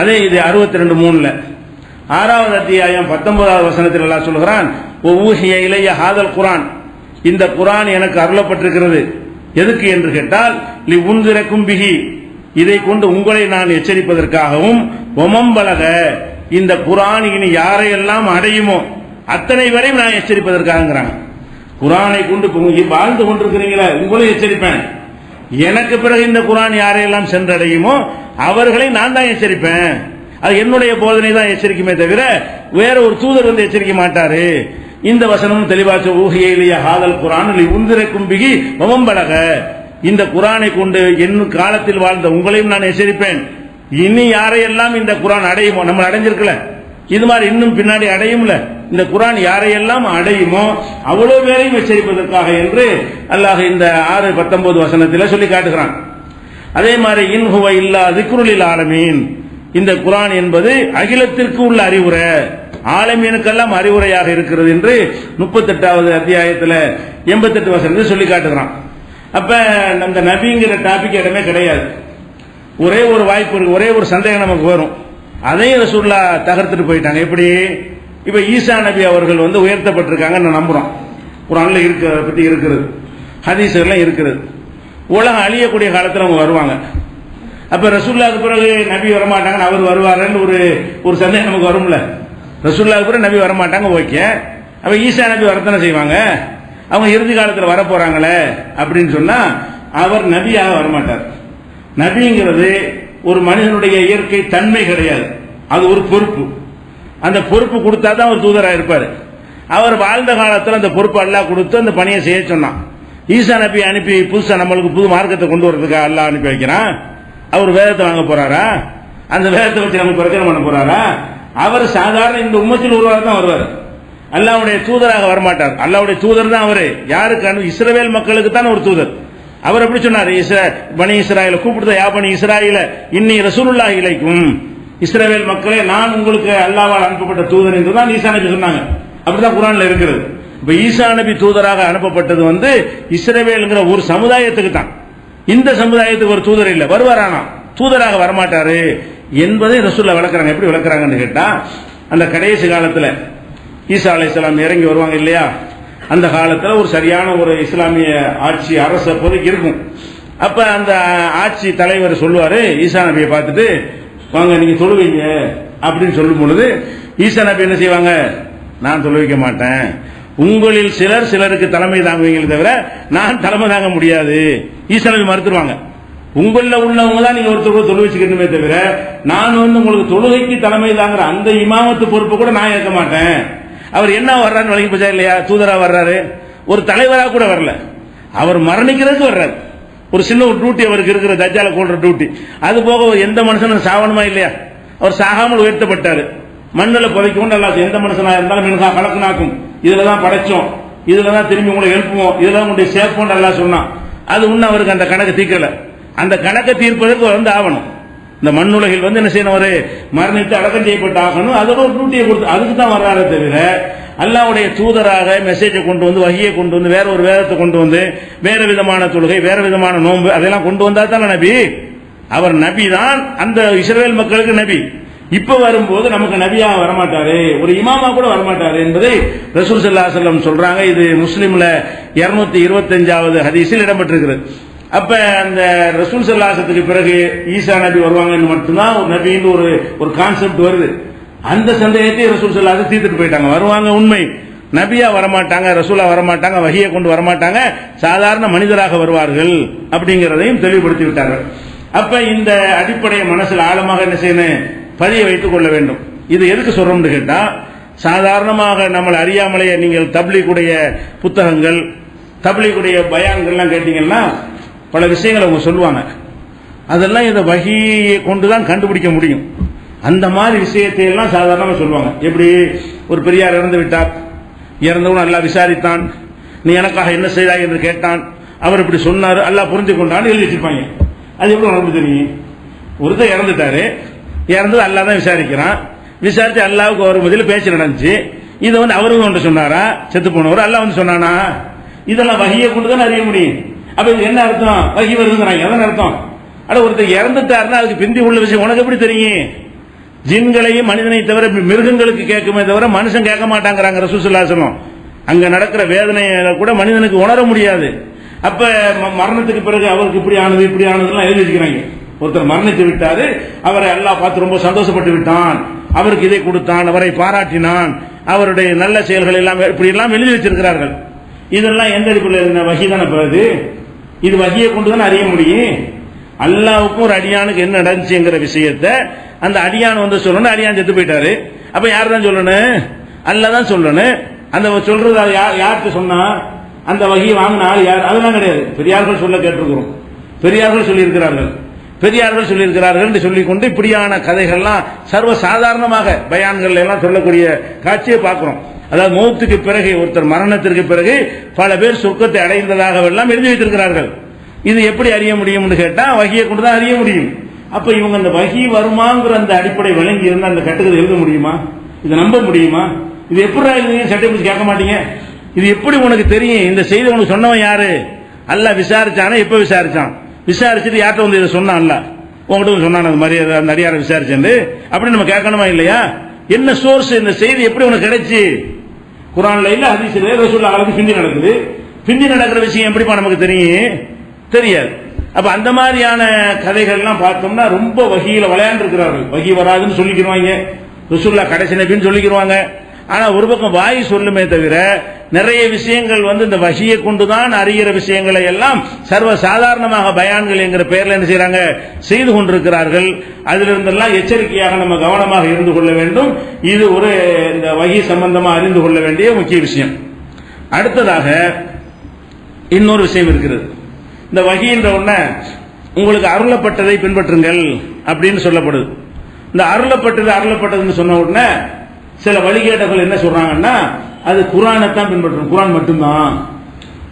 அதே இது 62:3 6வது அத்தியாயம் 19வது வசனத்தில் அல்லாஹ் சொல்கிறான், ஊஹிய இலைய ஹாதல் குர்ஆன், இந்த குர்ஆன் எனக்கு அருளப்பட்டிருக்கிறது. எதுக்கு என்று கேட்டால், லி உன்திரக்கும் பிஹி, இதை கொண்டு உங்களை நான் எச்சரிப்பதற்காகவும், ஒமம்பலக, இந்த குர்ஆன் இனி யாரையெல்லாம் அடையுமோ அத்தனை வரையும் நான் எச்சரிப்பதற்காக. குர்ஆனை கொண்டு வாழ்ந்து கொண்டிருக்கிறீங்களா, உங்களையும் எச்சரிப்பேன். எனக்கு பிறகு இந்த குர்ஆன் யாரையெல்லாம் சென்றடையுமோ அவர்களை நான் தான் எச்சரிப்பேன். அது என்னுடைய போதனை தான் எச்சரிக்குமே தவிர வேற ஒரு தூதர் வந்து எச்சரிக்க மாட்டாரு. இந்த வசனமும் தெளிவாச்சு. ஊஹிய ஹாதல் குர்ஆன் லிஉன்திரக்கும் பிஹி வமம்பலக, இந்த குர்ஆனை கொண்டு என் காலத்தில் வாழ்ந்த உங்களையும் நான் எச்சரிப்பேன். இனி யாரையெல்லாம் இந்த குர்ஆன் அடையுமோ, நம்ம அடைஞ்சிருக்கல, இது மாதிரி இன்னும் பின்னாடி அடையும்ல, இந்த குர்ஆன் யாரையெல்லாம் அடையுமோ அவ்வளவு பேரையும் எச்சரிப்பதற்காக என்று அல்லாஹ் இந்த 6:19 வசனத்தில் சொல்லி காட்டுகிறான். அதே மாதிரி இன் ஹுவ இல்லா திக்ருலில் ஆலமீன், இந்த குர்ஆன் என்பது அகிலத்திற்கு உள்ள அறிவுரை, ஆலமீனுக்கெல்லாம் அறிவுரையாக இருக்கிறது என்று 38வது அத்தியாயத்தில் 88 வசனத்தில் சொல்லி காட்டுகிறான். அப்ப அந்த நபிங்கிற டாபிக் இடமே கிடையாது. ஒரே ஒரு வாய்ப்பு இருக்கு, ஒரே ஒரு சந்தேகம் நமக்கு வரும். அதையும் ரசூலுல்லாஹ் தகர்த்துட்டு போயிட்டாங்க. எப்படி? இப்ப ஈசா நபி அவர்கள் வந்து உயர்த்தப்பட்டிருக்காங்கன்னு நம்புறோம். குர்ஆன்ல இருக்கிறத பத்தி இருக்கிறது, ஹதீஸ்லாம் இருக்கிறது. உலகம் அழியக்கூடிய காலத்தில் அவங்க வருவாங்க. அப்ப ரசூலுல்லாஹ்க்கு பிறகு நபி வரமாட்டாங்க, அவர் வருவாருன்னு ஒரு சந்தேகம் நமக்கு வரும்ல. ரசூலுல்லாஹ்க்கு பிறகு நபி வரமாட்டாங்க, ஓகே. அப்ப ஈசா நபி வரத்தானே செய்வாங்க, அவங்க இறுதி காலத்தில் வர போறாங்களே அப்படின்னு சொன்னா அவர் நபியாக வரமாட்டார். நபிங்கிறது ஒரு மனிதனுடைய இயற்கை தன்மை கிடையாது, அது ஒரு பொறுப்பு. அந்த பொறுப்பு கொடுத்தா தான் அவர் தூதராக இருப்பார். அவர் வாழ்ந்த காலத்தில் அந்த பொறுப்பு அல்லாஹ் கொடுத்து அந்த பணியை செய்ய சொன்னான். ஈசா நபி அனுப்பி புதுசா நம்மளுக்கு புது மார்க்கத்தை கொண்டு வரதுக்காக அல்லாஹ் அனுப்பி வைக்கிறான். அவர் வேதத்தை வாங்க போறாரா? அந்த வேதத்தை வச்சு நம்ம பிரச்சனை பண்ண போறாரா? அவர் சாதாரண இந்த உம்மத்தில் ஒருவராக தான் வருவார். அல்லாஹ்வுடைய தூதராக வரமாட்டார். அல்லாஹ்வுடைய தூதர் தான் அவரு. யாருக்கு? இஸ்ரவேல் மக்களுக்கு தான் ஒரு தூதர். அவர் எப்படி சொன்னார்? பனி இஸ்ராயேல கூப்பிடுத, யா பனி இஸ்ராயேல இன்னி ரசூலுல்லாஹி இலைக்கும், இஸ்ரவேல் மக்களே நான் உங்களுக்கு அல்லாஹ்வால் அனுப்பப்பட்ட தூதர் என்று தான் ஈசா நபி சொன்னாங்க. அப்படிதான் குர்ஆன்ல இருக்கிறது. இப்ப ஈசா நபி தூதராக அனுப்பப்பட்டது வந்து இஸ்ரவேல்ங்கிற ஒரு சமுதாயத்துக்கு தான். இந்த சமுதாயத்துக்கு ஒரு தூதர் இல்ல, வருவாரானா தூதராக வரமாட்டாரு என்பதை ரசூலுல்லாஹ் விளக்குறாங்க. எப்படி விளக்குறாங்கன்னு கேட்டா, அந்த கடைசி காலத்துல ஈசா அலைஹிஸ்ஸலாம் இறங்கி வருவாங்க இல்லையா, அந்த காலத்துல ஒரு சரியான ஒரு இஸ்லாமிய ஆட்சி அரசு அப்போதைக்கு இருக்கும். அப்ப அந்த ஆட்சி தலைவர் சொல்லுவாரு ஈசா நபியை பார்த்துட்டு, வாங்க நீங்க தொழுவீங்க அப்படின்னு சொல்லும் பொழுது ஈசா நபி என்ன செய்வாங்க? நான் தொழுவிக்க மாட்டேன், உங்களில் சிலருக்கு தலைமை தாங்குவீங்களே தவிர நான் தலைமை தாங்க முடியாது. ஈசா நபி மறுத்துருவாங்க. உங்கள உள்ளவங்க தான் நீங்க ஒருத்தர் தொழுவிச்சுக்கணுமே தவிர நான் வந்து உங்களுக்கு தொழுகைக்கு தலைமை தாங்குற அந்த இமாமத்து பொறுப்பு கூட நான் ஏற்க மாட்டேன். அவர் என்ன வர்றாரு வழங்கி போச்சா இல்லையா? தூதரா வர்றாரு, ஒரு தலைவரா கூட வரல, அவர் மரணிக்கிறதுக்கு வர்றாரு. ஒரு சின்ன ஒரு டியூட்டி அவருக்கு இருக்கிற, தஜ்ஜால கொல்ற டியூட்டி. அது போக எந்த மனுஷனும் சாவணுமா இல்லையா? அவர் சாகாமல் உயர்த்தப்பட்டாரு. மண்ணில் புதைக்கும் அல்லாஹ் எந்த மனுஷனா இருந்தாலும் மின்ஹா கலக்னாக்கும், இதுல தான் படைச்சோம், இதுல தான் திரும்பி உங்களை எழுப்புவோம், இதுல உங்களுடைய சேர்ப்போம் அல்லாஹ் சொன்னான். அது இன்னும் அவருக்கு அந்த கணக்கு தீர்க்கல. அந்த கணக்கை தீர்ப்பதற்கு வந்து ஆகணும். இந்த மண்ணுலகில் வந்து என்ன செய்யணும்? ஒரு மரணித்து அடக்கம் செய்யப்பட்டு ஆகணும். அதோட ஒரு டியூட்டியை கொடுத்து அதுக்கு தான் வர்றாரே தவிர அல்லாஹ்வுடைய தூதராக மெசேஜை கொண்டு வந்து, வஹியை கொண்டு வந்து, வேற ஒரு வேதத்தை கொண்டு வந்து, வேற விதமான தொழுகை, வேற விதமான நோன்பு அதெல்லாம் கொண்டு வந்தா தானே நபி. அவர் நபி தான், அந்த இஸ்ரவேல் மக்களுக்கு நபி. இப்ப வரும்போது நமக்கு நபியாக வரமாட்டாரு, ஒரு இமாமா கூட வரமாட்டாரு என்பதை ரசூல் ஸல்லல்லாஹு அலைஹி வஸல்லம் சொல்றாங்க. இது முஸ்லிம்ல 225வது ஹதீஸில் இடம்பெற்றிருக்கிறது. அப்ப அந்த ரசூல் ஸல்லல்லாஹு அலைஹி வஸல்லத்துக்கு பிறகு ஈசா நபி வருவாங்கன்னு மட்டும்தான் ஒரு நபின்னு ஒரு கான்செப்ட் வருது. அந்த சந்தேகத்தை ரசூல் ஸல்லல்லாஹு அலைஹி வஸல்லம் தீர்த்துட்டு போயிட்டாங்க. வருவாங்க உண்மை, நபியா வரமாட்டாங்க, ரசூலா வரமாட்டாங்க, வஹியை கொண்டு வரமாட்டாங்க, சாதாரண மனிதராக வருவார்கள் அப்படிங்கிறதையும் தெளிவுபடுத்தி விட்டார்கள். அப்ப இந்த அடிப்படையை மனசில் ஆழமாக என்ன செய்யணும்? பதிய வைத்துக் கொள்ள வேண்டும். இது எதுக்கு சொல்றோம்னு கேட்டா, சாதாரணமாக நம்மளை அறியாமலேயே நீங்கள் தப்லீகுடைய புத்தகங்கள், தப்லீகுடைய பயான்கள்லாம் கேட்டீங்கன்னா பல விஷயங்களை அவங்க சொல்லுவாங்க. அதெல்லாம் இந்த வஹியை கொண்டுதான் கண்டுபிடிக்க முடியும். அந்த மாதிரி விஷயத்தை எல்லாம் சாதாரணமாக சொல்லுவாங்க. எப்படி? ஒரு பெரியார் இறந்து விட்டார், இறந்தவன் அல்லாஹ் விசாரித்தான், நீ எனக்காக என்ன செய்தாய் என்று கேட்டான், அவர் இப்படி சொன்னார், அல்லாஹ் புரிஞ்சு கொண்டான்னு எழுதி வச்சிருப்பாங்க. அது எப்படி நமக்கு தெரியும்? ஒருத்தர் இறந்துட்டாரு, இறந்தது அல்லாஹ் தான் விசாரிக்கிறான், விசாரிச்சு அல்லாவுக்கு ஒரு பதில் பேச்சு நடந்துச்சு. இதை வந்து அவரும் ஒன்று சொன்னாரா, செத்து போனவர் அல்லாஹ் வந்து சொன்னானா? இதெல்லாம் வஹியை கொண்டு தான் அறிய முடியும். அப்ப இது என்ன அர்த்தம்? வஹி வருதுங்கிறாங்க. அதான் அர்த்தம். ஆனா ஒருத்தர் இறந்துட்டாருன்னா அதுக்கு பிந்தி உள்ள விஷயம் உனக்கு எப்படி தெரியும்? ஜின்களையும் மனிதனை தவிர மிருகங்களுக்கு கேட்குமே தவிர மனுஷன் கேட்க மாட்டாங்கிறாங்க ரசூல் ஸல்லல்லாஹு அலைஹி வஸல்லம். அங்க நடக்கிற வேதனையை கூட மனிதனுக்கு உணர முடியாது. அப்ப மரணத்துக்கு பிறகு அவருக்கு இப்படி ஆனது இப்படி ஆனதுலாம் எழுதி வச்சுக்கிறாங்க. ஒருத்தர் மரணித்து விட்டாரு, அவரை அல்லாஹ் பார்த்து ரொம்ப சந்தோஷப்பட்டு விட்டான், அவருக்கு இதை கொடுத்தான், அவரை பாராட்டினான், அவருடைய நல்ல செயல்கள் எல்லாம் இப்படி எல்லாம் எழுதி வச்சிருக்கிறார்கள். இதெல்லாம் எந்த அடிப்படையில்? வஹி தானே பிறகு. இது வஹியை கொண்டு தான் அறிய முடியும். அல்லாஹ்வுக்கும் ஒரு அடியானுக்கு என்ன நடந்துச்சுங்கிற விஷயத்தை அந்த அடியான் வந்து சொல்லணும், அடியான் செத்து போயிட்டாரு. அப்ப யார் தான் சொல்லணும்? அல்லாஹ் தான் சொல்லணும். அந்த சொல்றது யார்கிட்ட சொன்னா அந்த வகையை வாங்கின ஆள் யார்? அதெல்லாம் கிடையாது. பெரியார்கள் சொல்ல கேட்டிருக்கிறோம், பெரியார்கள் சொல்லியிருக்கிறார்கள், பெரியார்கள் சொல்லியிருக்கிறார்கள் என்று சொல்லிக்கொண்டு இப்படியான கதைகள்லாம் சர்வ சாதாரணமாக பயான்கள் எல்லாம் சொல்லக்கூடிய காட்சியை பார்க்கிறோம். அதாவது மௌத்துக்கு பிறகு, ஒருத்தர் மரணத்திற்கு பிறகு பல பேர் சொர்க்கத்தை அடைந்ததாக எல்லாம் எழுதி வைத்திருக்கிறார்கள். இது எப்படி அறிய முடியும்னு கேட்டா வகியை கொண்டு தான் அறிய முடியும். அப்ப இவங்க அந்த வகி வருமாங்கிற அந்த அடிப்படை விளங்கி இருந்தா அந்த கட்டுக்கதை எழுத முடியுமா? இதை நம்ப முடியுமா? இது எப்படி எழுதுங்க? சட்டை பிடிச்சி கேட்க மாட்டீங்க. இது எப்படி உனக்கு தெரியும்? இந்த செய்தி உனக்கு சொன்னவன் யாரு? அல்லாஹ் விசாரிச்சானா? எப்ப விசாரிச்சான்? விசாரிச்சுட்டு யார்கிட்ட வந்து இதை சொன்னான்? அல்ல உங்ககிட்ட சொன்னான் அந்த மாதிரி அந்த அடியாரை விசாரிச்சு அப்படி நம்ம கேட்கணுமா இல்லையா? என்ன சோர்ஸ்? இந்த செய்தி எப்படி உனக்கு கிடைச்சி? குர்ஆன்ல இல்ல, ஹதீஸ்ல, ரசூலுல்லாஹ் காலத்துல பிந்தி நடக்குது. பிந்தி நடக்கிற விஷயம் எப்படிப்பா நமக்கு தெரியும்? தெரியாது. அப்ப அந்த மாதிரியான கதைகள்லாம் பார்த்தோம்னா ரொம்ப வகியில விளையாண்டு இருக்கிறார்கள். வகி வராதுன்னு சொல்லிக்கிறாங்க, ரசூலுல்லாஹ் கடைசி நபின்னு சொல்லிக்கிறாங்க. ஆனா ஒரு பக்கம் வாய் சொல்லுமே தவிர நிறைய விஷயங்கள் வந்து இந்த வகியை கொண்டுதான் அறிகிற விஷயங்களை எல்லாம் சர்வ சாதாரணமாக பயான்கள் என்கிற பெயர்ல என்ன செய்யறாங்க? செய்து கொண்டிருக்கிறார்கள். அதிலிருந்தெல்லாம் எச்சரிக்கையாக நம்ம கவனமாக இருந்து கொள்ள வேண்டும். இது ஒரு இந்த வகி சம்பந்தமா அறிந்து கொள்ள வேண்டிய முக்கிய விஷயம். அடுத்ததாக இன்னொரு விஷயம் இருக்கிறது. இந்த வகின்ற உடனே உங்களுக்கு அருளப்பட்டதை பின்பற்றுங்கள் அப்படின்னு சொல்லப்படுது. இந்த அருளப்பட்டதுன்னு சொன்ன உடனே சில வழிகேட்டர்கள் என்ன சொல்றாங்கன்னா அது குர்ஆனைத்தான் பின்பற்றணும், குர்ஆன் மட்டும்தான்.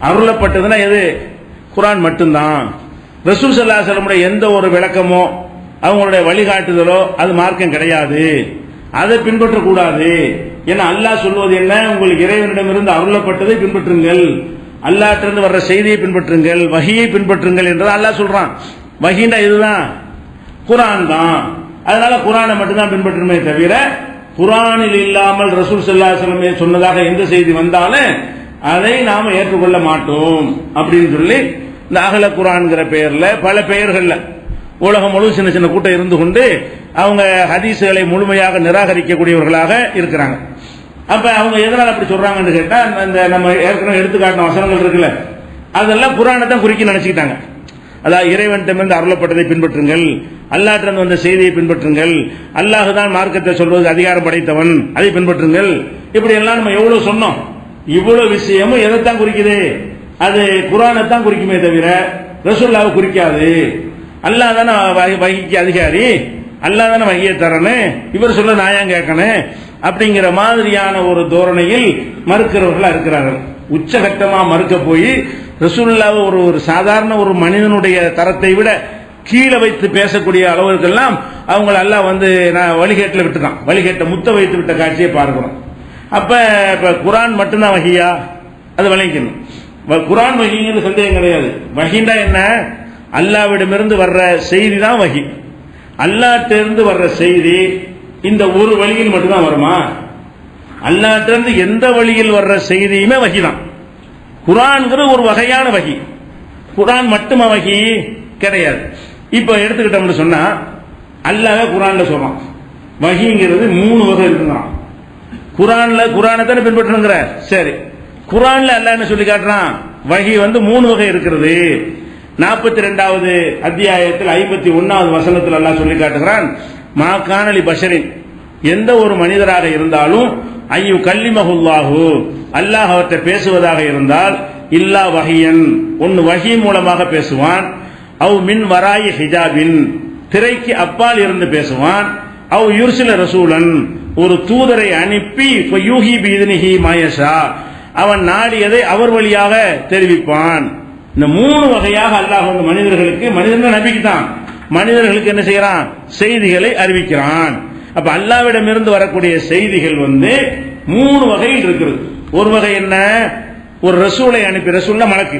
அருளப்பட்டதுன்னா எது? குர்ஆன் மட்டும்தான். ரசூல் ஸல்லல்லாஹு அலைஹி வஸல்லம் எந்த ஒரு விளக்கமோ அவங்களுடைய வழிகாட்டுதலோ அது மார்க்கம் கிடையாது, அதை பின்பற்றக்கூடாது. ஏன்னா அல்லாஹ் சொல்வது என்ன? உங்களுக்கு இறைவனிடமிருந்து அருளப்பட்டதை பின்பற்றுங்கள், அல்லாஹ்விலிருந்து வர்ற செய்தியை பின்பற்றுங்கள், வஹியை பின்பற்றுங்கள் என்று அல்லாஹ் சொல்றான். வஹின்னா இதுதான், குர்ஆன் தான். அதனால குர்ஆனை மட்டும்தான் பின்பற்றணுமே தவிர குர்ஆனில் இல்லாமல் ரசூல் ஸல்லல்லாஹு அலைஹி வஸல்லம் சொன்னதாக எந்த செய்தி வந்தாலும் அதை நாம ஏற்றுக்கொள்ள மாட்டோம் அப்படின்னு சொல்லி இந்த அகல குர்ஆன்ங்கிற பெயர்ல பல பெயர்கள்ல உலகம் முழு சின்ன சின்ன கூட்டம் இருந்து கொண்டு அவங்க ஹதீஸ்களை முழுமையாக நிராகரிக்கக்கூடியவர்களாக இருக்கிறாங்க. அப்ப அவங்க எதனால அப்படி சொல்றாங்கன்னு கேட்டா இந்த நம்ம ஏற்கனவே எடுத்துக்காட்டின வசனங்கள் இருக்குல்ல, அதெல்லாம் குர்ஆனை தான் குறிக்க நினைச்சுக்கிட்டாங்க. அதாவது இறைவனிடமிருந்து அருளப்பட்டதை பின்பற்றுங்கள், அல்லாஹ்விலிருந்து வந்த செய்தியை பின்பற்றுங்கள், அல்லாஹ் தான் மார்க்கத்தை சொல்வது அதிகாரம் படைத்தவன், அதை பின்பற்றுங்கள். இப்படி எல்லாம் நம்ம எவ்வளவு சொன்னோம். இவ்வளவு விஷயமும் எதைத்தான் குறிக்குது? அது குர்ஆனை தான் குறிக்குமே தவிர ரசூலுல்லாஹ்வை குறிக்காது. அல்லாஹ் தானே வஹிக்கு அதிகாரி, அல்லாஹ் தானே வஹியை தரணும், இவர் சொல்ல நான் ஏன் கேட்கணும் அப்படிங்கிற மாதிரியான ஒரு தோரணையில் மறுக்கிறவர்களா இருக்கிறார்கள். உச்சகட்டமா மறுக்க போய் ரசூலுல்லாஹ் ஒரு சாதாரண ஒரு மனிதனுடைய தரத்தை விட கீழே வைத்து பேசக்கூடிய அளவுக்கெல்லாம் அவங்கள அல்லாஹ் வந்து நான் வழிகேட்டில் விட்டுதான், வழிகேட்ட முத்த வைத்து விட்ட காட்சியை பார்க்கிறோம். அப்ப குர்ஆன் மட்டும்தான் வஹியா? அது விளங்கிக்கணும். குர்ஆன் வஹிங்கிறது சந்தேகம் கிடையாது. வஹின்னா என்ன? அல்லாஹ்விடமிருந்து வர்ற செய்தி தான் வஹி. அல்லாஹ்விடமிருந்து வர்ற செய்தி இந்த ஒரு வழியில் மட்டும்தான் வருமா? அல்லாஹ்விடமிருந்து எந்த வழியில் வர்ற செய்தியுமே வஹி தான். குர்ஆன்ங்கிறது ஒரு வகையான வஹி, குர்ஆன் மட்டுமா வஹி? கிடையாது. இப்ப எடுத்துக்கிட்டோம்னு சொன்னா அல்லாஹ் குர்ஆன்ல சொல்றான் வஹிங்கிறது 3 வகை இருக்குங்கிறான். குர்ஆனை தானே பின்பற்றணுங்கிற. சரி, குர்ஆன்ல அல்லாஹ் என்ன சொல்லி காட்டுறான்? வஹி வந்து 3 வகை இருக்கிறது. 42வது அத்தியாயத்தில் 51வது வசனத்தில் அல்லாஹ் சொல்லி காட்டுகிறான், மா கானலி பஷரின், எந்த ஒரு மனிதராக இருந்தாலும் ஐயு கல்லிமஹுல்லாஹு, அல்லாஹ் அவற்றை பேசுவதாக இருந்தால் இல்லா வஹியன், ஒன்னு வஹி மூலமாக பேசுவான், அவ் மின் வராயி ஹிஜாபின், திரைக்கு அப்பால் இருந்து பேசுவான், அவ் யுர்சில ரசூலன், ஒரு தூதரை அனுப்பி ஃபயூஹி பிஇذنஹி மா யஷா, அவன் நாடியதை அவர் வழியாக தெரிவிப்பான். இந்த 3 வகையாக அல்லாஹ் வந்து மனிதர்களுக்கு, மனிதர்கள் நபிக்கு தான், மனிதர்களுக்கு என்ன செய்யறான்? செய்திகளை அறிவிக்கிறான். அப்ப அல்லாஹ்விடமிருந்து வரக்கூடிய செய்திகள் வந்து 3 வகையில் இருக்கிறது. ஒரு வகை என்ன? ஒரு ரசூலை அனுப்பி, ரசூல்னா மலக்கு,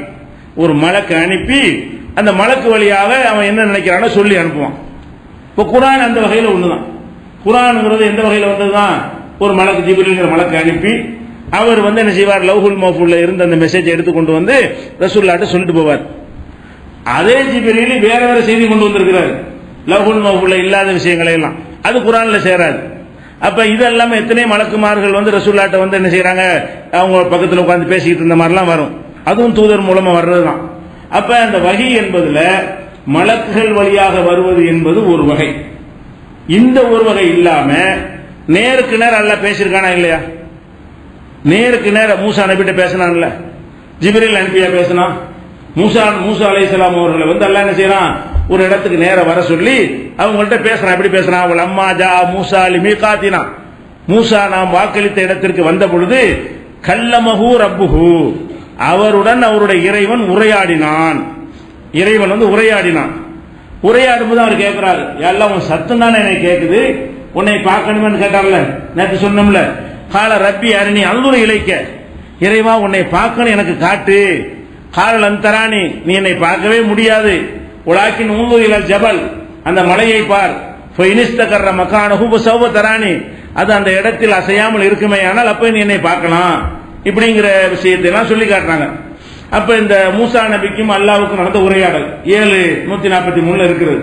ஒரு மலக்கு அனுப்பி அந்த மலக்கு வழியாக அவன் என்ன நினைக்கிறானோ சொல்லி அனுப்புவான். இப்ப குர்ஆன் அந்த வகையில ஒண்ணுதான். குர்ஆன்ங்கிறது எந்த வகையில வந்ததுதான்? ஒரு மலக்கு, ஜிப்ரீல்ங்கிற மலக்கு அனுப்பி அவர் வந்து என்ன செய்வார்? லவ்ஹுல் மஹ்ஃபூல்ல இருந்து அந்த மெசேஜ் எடுத்து கொண்டு வந்து ரசூலுல்லாஹ்ட்ட சொல்லிட்டு போவார். அதே ஜிப்ரீல் வேற வேற செய்தி கொண்டு வந்திருக்கிறார், லவ்ஹுல் மஹ்ஃபூல்ல இல்லாத விஷயங்களை எல்லாம், அது குர்ஆன்ல சேராது. அப்ப இதெல்லாம் எத்தனை மலக்குமார்கள் வந்து ரசூலுல்லாஹ்ட்ட வந்து என்ன செய்யறாங்க? அவங்க பக்கத்துல உட்கார்ந்து பேசிக்கிட்டு இருந்த மாதிரிலாம் வரும். அதுவும் தூதர் மூலமா வர்றதுதான். அப்ப அந்த வஹி என்பதுல மலக்குகள் வழியாக வருவது என்பது ஒரு வகை. இந்த ஒரு வகை இல்லாம நேருக்கு நேரம் அல்லாஹ் பேசியிருக்கானா இல்லையா? நேருக்கு நேரம் மூசா நபிட்ட பேசினான்ல, ஜிப்ரீல் அனுப்பியா பேசினான். மூசா அலைஹிஸ்ஸலாம் அவர்களை வந்து அல்லாஹ் என்ன செய்யறான், ஒரு இடத்துக்கு நேரம் வர சொல்லி அவங்கள்ட்ட பேசுறான். எப்படி பேசுறான்? அவள் அம்மா ஜா மூசா லிமீகாத்தினா, மூசா நாம் வாக்களித்த இடத்திற்கு வந்த பொழுது கல்லமஹு ரப்புஹு, அவருடன் அவருடைய இறைவன் உரையாடினான். இறைவன் வந்து உரையாடினான். உரையாடும்போது அவர் கேட்கிறாரு, எல்லாம் உன் சத்தம் தானே எனக்கு கேட்குது, உன்னை பார்க்கணும்னு கேட்டார்ல, நேற்று சொன்னோம்ல, கால ரப்பி அருணி அல்லுரை இழைக்க, இறைவா உன்னை பார்க்கணும் எனக்கு காட்டு. கால அந்தராணி, நீ என்னை பார்க்கவே முடியாது. உலாக்கின் ஊங்குயிலல் ஜபல், அந்த மலையை பார். ஃபைனிஸ்தகர்ர மகானஹு வஸௌவ தரானி, அது அந்த இடத்தில் அசையாமல் இருக்குமே, ஆனால் அப்ப நீ என்னை பார்க்கலாம். இப்படிங்கிற விஷயத்தை எல்லாம் சொல்லி காட்டுறாங்க. அப்ப இந்த மூசா நபிக்கும் அல்லாஹ்வுக்கும் நடந்த உரையாடல் 7:143 இருக்கிறது.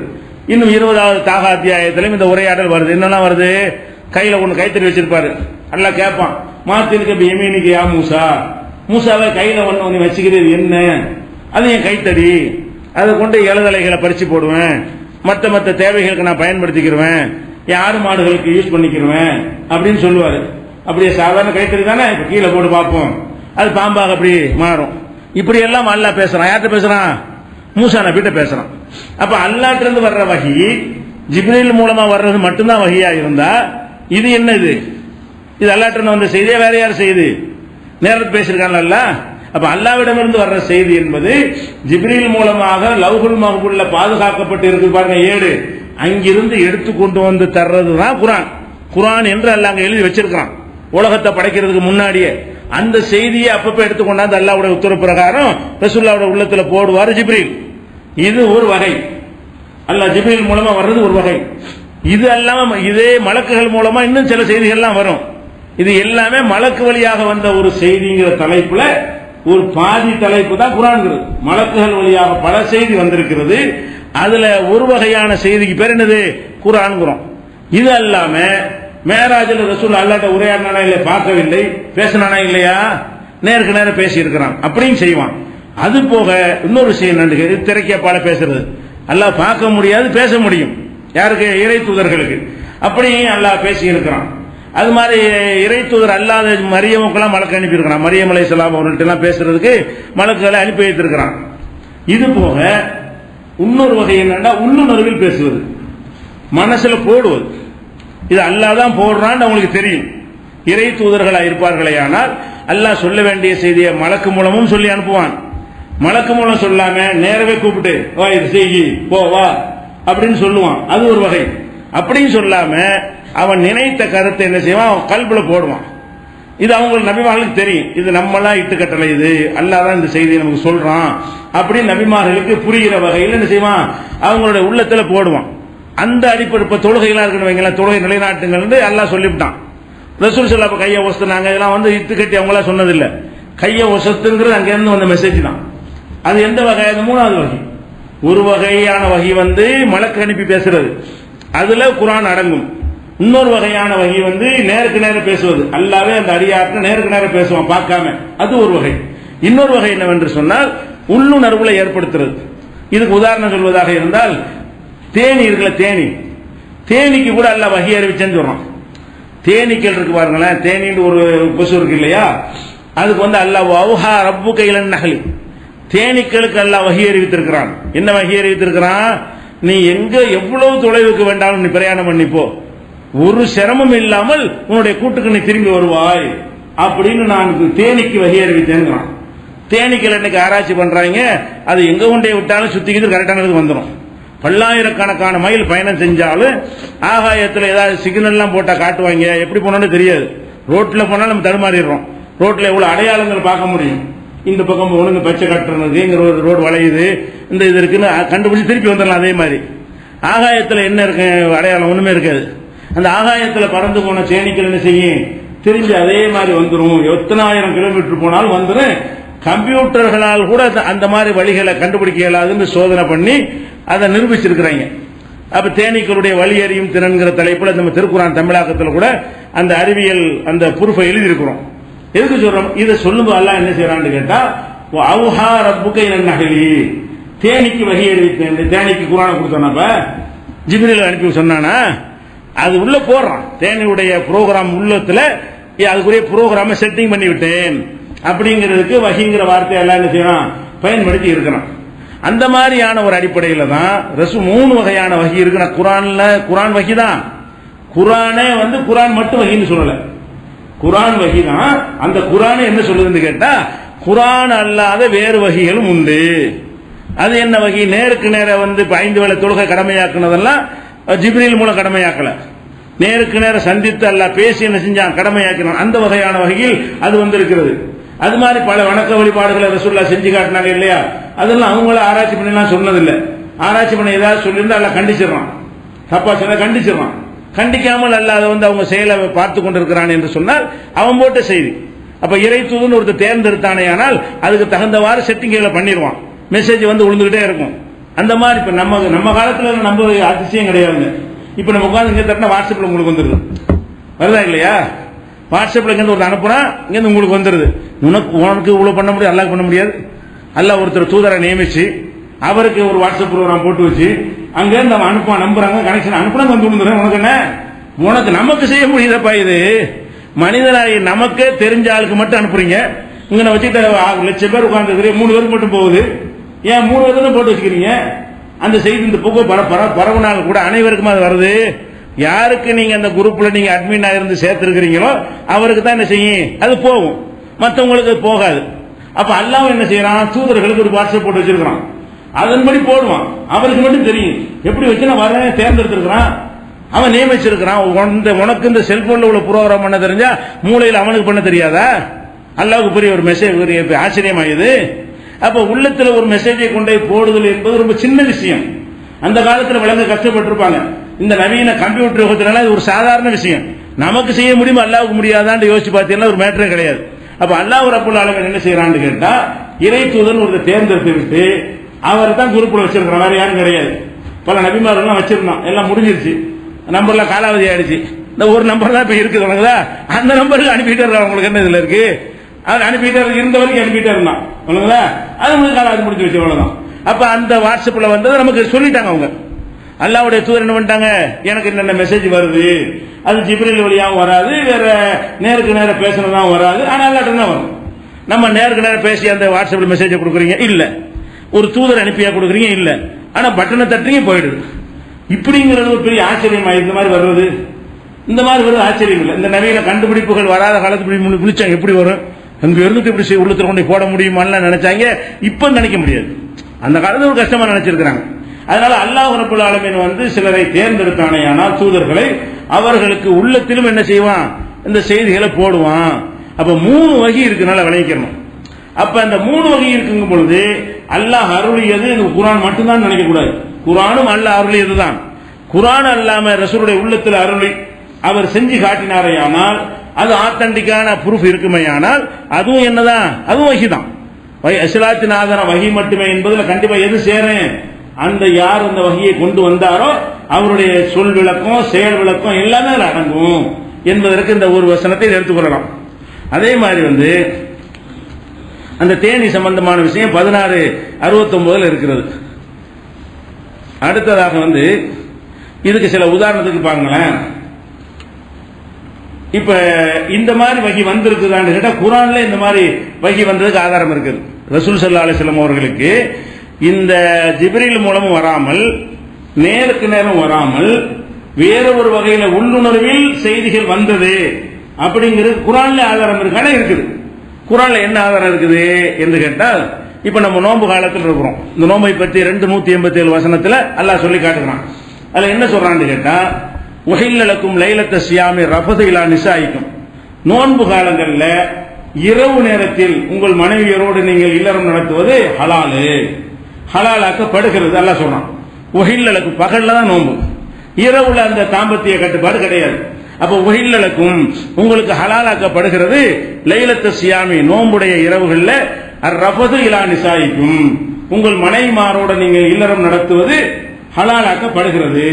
இன்னும் 20வது தாகா அத்தியாயத்திலும் இந்த உரையாடல் வருது. என்னெல்லாம் வருது? கையில ஒண்ணு கைத்தறி வச்சிருப்பாரு. அல்லாஹ் கேட்பான், மாத்திருக்க யமீனிக்கு யா மூசா, மூசாவை கையில ஒண்ணு வச்சுக்கிறது என்ன? அது என் கைத்தடி, அதை கொண்டு எழுதலைகளை பறிச்சு போடுவேன், மற்ற தேவைகளுக்கு நான் பயன்படுத்திக்கிருவேன், என் ஆடு மாடுகளுக்கு யூஸ் பண்ணிக்கிருவேன் அப்படின்னு சொல்லுவாரு. அப்படியே சாதாரண கைத்தறி தானே, இப்ப கீழே போட்டு பார்ப்போம், அது பாம்பாக அப்படி மாறும். இப்படி எல்லாம் அல்லாஹ் பேசுறான். யார்கிட்ட பேசுறான்? மூசா நபிட்ட பேசுறான். அப்ப அல்லாஹ்ட்ட இருந்து வர்ற வஹி ஜிப்ரீல் மூலமா வர்றது மட்டும்தான் வஹியா இருந்தா, இது என்னது? இது அல்லாஹ்ட்ட இருந்து வந்த செய்தியா வேற யார் செய்தி? நேரத்தில் பேசியிருக்காங்கல்ல. அப்ப அல்லாஹ்விடமிருந்து வர்ற செய்தி என்பது ஜிப்ரீல் மூலமாக லவ்ஹுல் மஹ்பூல்ல பாதுகாக்கப்பட்டு இருக்கு பாருங்க, 7, அங்கிருந்து எடுத்து கொண்டு வந்து தர்றதுதான் குர்ஆன். குர்ஆன் என்று அல்லாஹ் அங்க எழுதி வச்சிருக்கான். உலகத்தை படைக்கிறதுக்கு முன்னாடியே அந்த செய்தியை அப்பப்ப எடுத்துக்கொண்டாந்து அல்லாஹ்வுடைய உத்தரவு பிரகாரம் ரசூலுல்லாஹ்வுடைய உள்ளத்துல போடுவார் ஜிப்ரீல். இது ஒரு வகை. அல்லாஹ் ஜிப்ரீல் மூலமா வர்றது ஒரு வகை. இது அல்லாம இதே மலக்குகள் மூலமா இன்னும் சில செய்திகள்லாம் வரும். இது எல்லாமே மலக்கு வழியாக வந்த ஒரு செய்திங்கிற தலைப்புல ஒரு பாதி தலைப்பு தான் குர்ஆன்ங்கிறது. மலக்குகள் வழியாக பல செய்தி வந்திருக்கிறது. அதுல ஒரு வகையான செய்திக்கு பேர் என்னது? குர்ஆன்ங்கிறோம். இது அல்லாம மேராஜில் ரசூல் அல்லாஹ்ட்ட உரையாடினானா இல்லையா? பார்க்கவில்லை, பேசினானா இல்லையா? நேருக்கு நேரம் பேசி இருக்கிறான், அப்படியும் செய்வான். அது போக இன்னொரு விஷயம் என்னன்னு, திரைக்கப்பால பேசுறது. அல்லாஹ் பார்க்க முடியாது, பேச முடியும். யாருக்கு? இறை தூதர்களுக்கு. அப்படியும் அல்லாஹ் பேசி இருக்கிறான். அது மாதிரி இறை தூதர் அல்லாத மரியமுக்கெல்லாம் மலக்கு அனுப்பி இருக்கிறான். மரியம் அலைஹிஸ்ஸலாம் அவர்கள்ட்ட எல்லாம் பேசுறதுக்கு மலக்குகளை அனுப்பி வைத்திருக்கிறான். இது போக இன்னொரு வகை என்னன்னா, உள்ளுணர்வில் பேசுவது, மனசுல போடுவது. இது அல்லாஹ் தான் போடுறான்னு அவங்களுக்கு தெரியும். இறை தூதர்களா இருப்பார்களே ஆனால் அல்லாஹ் சொல்ல வேண்டிய செய்தியை மலக்கு மூலமும் சொல்லி அனுப்புவான். மலக்கு மூலம் சொல்லாம நேரவே கூப்பிட்டு வா இது செய்யி போ வா அப்படின்னு சொல்லுவான். அது ஒரு வகை. அப்படியும் சொல்லாம அவன் நினைத்த கருத்தை என்ன செய்வான்? கல்புல போடுவான். இது அவங்களுக்கு நபிமார்களுக்கு தெரியும். இது நம்மளாம் இட்டுக்கட்டளை, இது அல்லாஹ் தான் இந்த செய்தியை நமக்கு சொல்றான் அப்படின்னு நபிமார்களுக்கு புரிகிற வகையில் என்ன செய்வான்? அவங்களுடைய உள்ளத்துல போடுவான். அந்த அடிப்படை இப்ப தொழுகைகளா இருக்கணும் வைங்களேன், தொழுகை நிலைநாட்டுங்கள் அல்லாஹ் சொல்லிவிட்டான். ரசூல் ஸல்லல்லாஹு கையை ஒசத்துனாங்க, இதெல்லாம் வந்து இட்டு கட்டி அவங்களா சொன்னதில்லை. கையை ஒசத்துங்கிறது அங்க இருந்து வந்த மெசேஜ் தான். அது எந்த வகை? அது 3வது வகை. ஒரு வகையான வகை வந்து மலக்கு அனுப்பி பேசுறது, அதுல குர்ஆன் அடங்கும். இன்னொரு வகையான வகை வந்து நேருக்கு நேரம் பேசுவது, அல்லாஹ்வே அந்த அடியார்ட்ட நேருக்கு நேரம் பேசுவான் பார்க்காம, அது ஒரு வகை. இன்னொரு வகை என்னவென்று சொன்னால் உள்ளுணர்வுல ஏற்படுத்துறது. இதுக்கு உதாரணம் சொல்வதாக இருந்தால், தேனி இருக்குல்ல, தேனிக்கு கூட அல்லாஹ் வஹி அறிவிச்சேன்னு சொல்றான். தேனீக்கள் இருக்கு பாருங்களேன், தேனின்னு ஒரு கொசு இருக்கு இல்லையா, அதுக்கு வந்து அல்லாஹ் வௌஹா ரப்புக இலன் நஹ்லி, தேனீக்களுக்கு அல்லாஹ் வஹி அறிவித்திருக்கிறான். என்ன வஹி அறிவித்திருக்கிறான்? நீ எங்க எவ்வளவு தொலைவுக்கு வேண்டாலும் நீ பிரயாணம் பண்ணிப்போ, ஒரு சிரமம் இல்லாமல் உன்னுடைய கூட்டுக்கு நீ திரும்பி வருவாய் அப்படின்னு நான் தேனிக்கு வஹி அறிவித்தேங்கிறான். தேனீக்கள் இன்னைக்கு ஆராய்ச்சி பண்றாங்க, அது எங்க கொண்டே விட்டாலும் சுத்திக்கிட்டு கரெக்டானதுக்கு வந்துடும். பல்லாயிரக்கணக்கான மைல் பயணம் செஞ்சாலும் ஆகாயத்தில் ஏதாவது சிக்னல்லாம் போட்டா காட்டுவாங்க, எப்படி போனோன்னு தெரியாது. ரோட்ல போனாலும் நம்ம தடுமாறிடுறோம். ரோட்ல எவ்வளவு அடையாளங்கள் பார்க்க முடியும். இந்த பக்கம் ஒழுங்கு பச்சை கட்டுறது, இங்க ரோடு வளையுது, இந்த இது இருக்குன்னு கண்டுபிடிச்சு திருப்பி வந்துடலாம். அதே மாதிரி ஆகாயத்தில் என்ன இருக்கு? அடையாளம் ஒண்ணுமே இருக்காது. அந்த ஆகாயத்தில் பறந்து போன தேனீக்கள் என்ன செய்யும்? திரும்பி அதே மாதிரி வந்துடும். எத்தனை ஆயிரம் கிலோமீட்டர் போனாலும் வந்துடும். கம்ப்யூட்டர்களால் கூட அந்த மாதிரி வழிகளை கண்டுபிடிக்க இயலாதுன்னு சோதனை பண்ணி அதை நிரூபிச்சிருக்கிறாங்க. அப்ப தேனீக்களுடைய வழி அறியும் திறன்கிற தலைப்புல நம்ம திருக்குர்ஆன் தமிழாக்கத்தில் கூட அந்த அறிவியல் அந்த ப்ரூஃபை எழுதியிருக்கிறோம். எதுக்கு சொல்றோம்? இதை சொல்லும்போது அல்லாஹ் என்ன செய்யறான்னு கேட்டா, வௌஹா ரப்புக இலன் நஹ்லி, தேனிக்கு வஹி அறிவித்தேன். தேனிக்கு குர்ஆனை கொடுத்தானப்ப ஜிப்ரீல் அனுப்பி சொன்னானா? அது உள்ள போடுறான். தேனியுடைய ப்ரோக்ராம் உள்ளத்துல அதுக்குரிய ப்ரோக்ராம செட்டிங் பண்ணி விட்டேன் அப்படிங்கிறதுக்கு வஹிங்கிற வார்த்தை எல்லாம் என்ன செய்யறான், பயன்படுத்தி இருக்கிறான். அந்த மாதிரியான ஒரு அடிப்படையில் தான் ரசூல் 3 வகையான வஹி இருக்கு. குரான்ல குரான் வஹி தான். குரானே குரான் மட்டும் வஹின்னு சொல்லல, குரான் வஹி தான். அந்த குரான் என்ன சொல்லுதுன்னு கேட்டா, குரான் அல்லாத வேறு வகைகளும் உண்டு. அது என்ன வகை? நேருக்கு நேர 5 வேளை தொழுகை கடமையாக்குனதெல்லாம் ஜிப்ரீல் மூலம் கடமையாக்கல, நேருக்கு நேர சந்தித்து அல்லாஹ் பேசி என்ன செஞ்சான், கடமையாக்கினான். அந்த வகையான வகையில் அது இருக்கிறது. அது மாதிரி பல வணக்க வழிபாடுகளை ரசூலுல்லாஹ் செஞ்சு காட்டினாங்க இல்லையா, அதெல்லாம் அவங்கள ஆராய்ச்சி பண்ணலாம் சொன்னதில்லை. ஆராய்ச்சி பண்ண ஏதாவது சொல்லியிருந்தா அல்லாஹ் கண்டிச்சிடறான், தப்பா சொன்ன கண்டிச்சிடறான். கண்டிக்காமல் அல்லாஹ் அதை அவங்க செயலை பார்த்து கொண்டிருக்கிறான் என்று சொன்னால் அவன் போட்ட செய்தி. அப்ப இறை தூதுன்னு ஒருத்தர் தேர்ந்தெடுத்தானே, ஆனால் அதுக்கு தகுந்தவாறு செட்டிங்களை பண்ணிடுவான், மெசேஜ் விழுந்துகிட்டே இருக்கும். அந்த மாதிரி இப்ப நம்ம காலத்துல நம்ம அதிசயம் கிடையாது. இப்ப நம்ம உட்காந்து இங்க தட்டினா வாட்ஸ்அப்ல உங்களுக்கு வந்துருது, வருதா இல்லையா? வாட்ஸ்அப்ல இங்க ஒரு அனுப்புனா இங்க உங்களுக்கு வந்துருது. உனக்கு இவ்வளவு பண்ண முடியாது, அல்லாஹ் பண்ண முடியாது. அல்லாஹ் ஒருத்தர் தூதரை நியமிச்சு அவருக்கு ஒரு வாட்ஸ்அப் ப்ரோக்ராம் போட்டு வச்சு அங்க இருந்து அவன் அனுப்புவான், நம்புறாங்க, கனெக்ஷன் அனுப்புனா வந்துடுறேன். உனக்கு என்ன, உனக்கு நமக்கு செய்ய முடியுதப்பா இது? மனிதனாகி நமக்கே தெரிஞ்ச ஆளுக்கு மட்டும் அனுப்புறீங்க. இங்க வச்சுட்டு 1 லட்சம் பேர் உட்கார்ந்து 3 பேருக்கு மட்டும் போகுது. ஏன் 3 பேருக்கு போட்டு வச்சுக்கிறீங்க? அந்த செய்தி இந்த புகை பரவனால கூட அனைவருக்கும் அது வருது. யாருக்கு நீங்க அந்த குரூப்ல நீங்க அட்மினா இருந்து சேர்த்திருக்கிறீங்களோ அவருக்கு தான் என்ன செய்யும், அது போகும், மற்றவங்களுக்கு போகாது. அப்ப அல்லாஹ் என்ன செய்யறான், தூதர்களுக்கு ஒரு வாட்ஸ்அப் போட்டு வச்சிருக்கான், அதன்படி போடுவான். அவருக்கு மட்டும் தெரியும் எப்படி வச்சுனா வரேன் தேர்ந்தெடுத்திருக்கிறான், அவன் நியமிச்சிருக்கிறான். உனக்கு இந்த செல்போன்ல உள்ள ப்ரோக்ராம் பண்ண தெரிஞ்சா மூளையில் அவனுக்கு பண்ண தெரியாதா? அல்லாஹ்வுக்கு பெரிய ஒரு மெசேஜ், பெரிய ஆச்சரியமாயுது. அப்ப உள்ளத்துல ஒரு மெசேஜை கொண்டே போடுதல் என்பது ரொம்ப சின்ன விஷயம். அந்த காலத்துல விலங்கு கஷ்டப்பட்டிருப்பாங்க. இந்த நவீன கம்ப்யூட்டர் யுகத்தினால இது ஒரு சாதாரண விஷயம். நமக்கு செய்ய முடியுமா, அல்லாஹ்வுக்கு முடியாதான்னு யோசிச்சு பார்த்தீங்கன்னா ஒரு மேட்டரே கிடையாது. அப்ப அல்லாஹ் ரப்பல் ஆலமீன் என்ன செய்யறான்னு கேட்டா, இறை தூதன் ஒருத்தர் தேர்ந்தெடுத்து விட்டு அவர் தான் குரூப்ல வச்சிருக்கிறார், வேற யாரும் கிடையாது. பல நபிமாரெல்லாம் வச்சிருந்தோம், எல்லாம் முடிஞ்சிருச்சு, நம்பர்லாம் காலாவதி ஆயிடுச்சு. இந்த ஒரு நம்பர் தான் இப்ப இருக்குது உனக்குதா, அந்த நம்பருக்கு அனுப்பிட்டு உங்களுக்கு என்ன இதுல இருக்கு, அது அனுப்பிட்டு இருந்த வரைக்கும் அனுப்பிட்டே இருந்தான், அது உங்களுக்கு காலாவதி முடிச்சு வச்சு அவ்வளவுதான். அப்ப அந்த வாட்ஸ்அப்ல வந்தது நமக்கு சொல்லிட்டாங்க அவங்க. அல்லாஹ்வுடைய தூதர் என்ன பண்ணிட்டாங்க, எனக்கு என்னென்ன மெசேஜ் வருது, அது ஜிப்ரீல் வழியாகவும் வராது, வேற நேருக்கு நேரம் பேசுனதான் வராது, ஆனா அல்லாஹ்ட்ட தான் வரும். நம்ம நேருக்கு நேரம் பேசி அந்த வாட்ஸ்அப்ல மெசேஜ் கொடுக்குறீங்க இல்ல, ஒரு தூதர் அனுப்பியா கொடுக்குறீங்க இல்ல, ஆனா பட்டனை தட்டுறீங்க போயிடுது. இப்படிங்கிறது ஒரு பெரிய ஆச்சரியமா இந்த மாதிரி வர்றது, இந்த மாதிரி வருது ஆச்சரியம் இல்லை. இந்த நவீன கண்டுபிடிப்புகள் வராத காலத்து விழிச்சாங்க, எப்படி வரும், அங்க இருந்துட்டு இப்படி உள்ளத்துல கொண்டு போட முடியுமான்னு நினைச்சாங்க. இப்ப நினைக்க முடியாது, அந்த காலத்துல ஒரு கஷ்டமா நினைச்சிருக்கிறாங்க. அதனால அல்லாஹ் ரப்பல் ஆலமீன் சிலரை தேர்ந்தெடுத்தானே, ஆனால் தூதர்களை அவர்களுக்கு உள்ளத்திலும் என்ன செய்வான், இந்த செய்திகளை போடுவான். அப்ப 3 வகை இருக்குனால விளைவிக்கணும். அப்ப அந்த 3 வகை இருக்குங்கும் பொழுது அல்லாஹ் அருளியது குர்ஆன் மட்டும்தான் நினைக்க கூடாது. குர்ஆனும் அல்லாஹ் அருளியதுதான். குர்ஆன் அல்லாம ரசூலுடைய உள்ளத்தில் அருளி அவர் செஞ்சு காட்டினாரே ஆனால், அது ஆத்தன்டிக்கான ப்ரூஃப் இருக்குமே ஆனால் அதுவும் என்னதான், அதுவும் வஹி தான். இஸ்லாத்தின் ஆதாரம் வஹி மட்டுமே என்பதில் கண்டிப்பா எது சேரும், அந்த யார் அந்த வஹியை கொண்டு வந்தாரோ அவருடைய சொல் விளக்கம் செயல் விளக்கம் எல்லாமே அடங்கும் என்பதற்கு இந்த ஒரு வசனத்தை எடுத்துக்கொள்ளலாம். அதே மாதிரி அந்த தேனி சம்பந்தமான விஷயம் 1669 இருக்கிறது. அடுத்ததாக இதுக்கு சில உதாரணத்துக்கு பாருங்களேன். இப்ப இந்த மாதிரி வகி வந்திருக்குதான்னு கேட்டா குர்ஆன்ல இந்த மாதிரி வகி வந்ததுக்கு ஆதாரம் இருக்குது. ரசூல் ஸல்லல்லாஹு அலைஹி வஸல்லம் அவர்களுக்கு இந்த ஜிப்ரீல் மூலமும் வராமல், நேருக்கு நேரம் வராமல், வேற ஒரு வகையில உள்ளுணர்வில் செய்திகள் வந்தது அப்படிங்கிறது குர்ஆன்ல ஆதாரம் இருக்கானே இருக்குது. குர்ஆன்ல என்ன ஆதாரம் இருக்குது என்று கேட்டால், இப்ப நம்ம நோன்பு காலத்தில் இருக்கிறோம். இந்த நோன்பை பற்றி 287 வசனத்துல அல்லாஹ் சொல்லி காட்டுகிறான். அதுல என்ன சொல்றான்னு கேட்டா, உஹில்லலக்கும் லைலத்த ஸியாமி ரஃபது இலா நிசாயிக்கும், நோன்பு காலங்கள்ல இரவு நேரத்தில் உங்கள் மனைவியரோடு நீங்கள் இல்லறம் நடத்துவது ஹலாலு, ஹலாலாக்கப்படுகிறது அல்லாஹ் சொல்றான். உஹில்லலக்கு பகல்ல தான் நோன்பு, இரவுல அந்த தாம்பத்திய கட்டுப்பாடு கிடையாது. அப்ப உஹில்லலக்கும் உங்களுக்கு ஹலாலாக்கப்படுகிறது, லைலத்த ஸியாமி நோன்புடைய இரவுகள்ல ரஃபது இலா நிசாயிக்கும் உங்கள் மனைவிமாரோட நீங்கள் இல்லறம் நடத்துவது ஹலாலாக்கப்படுகிறது.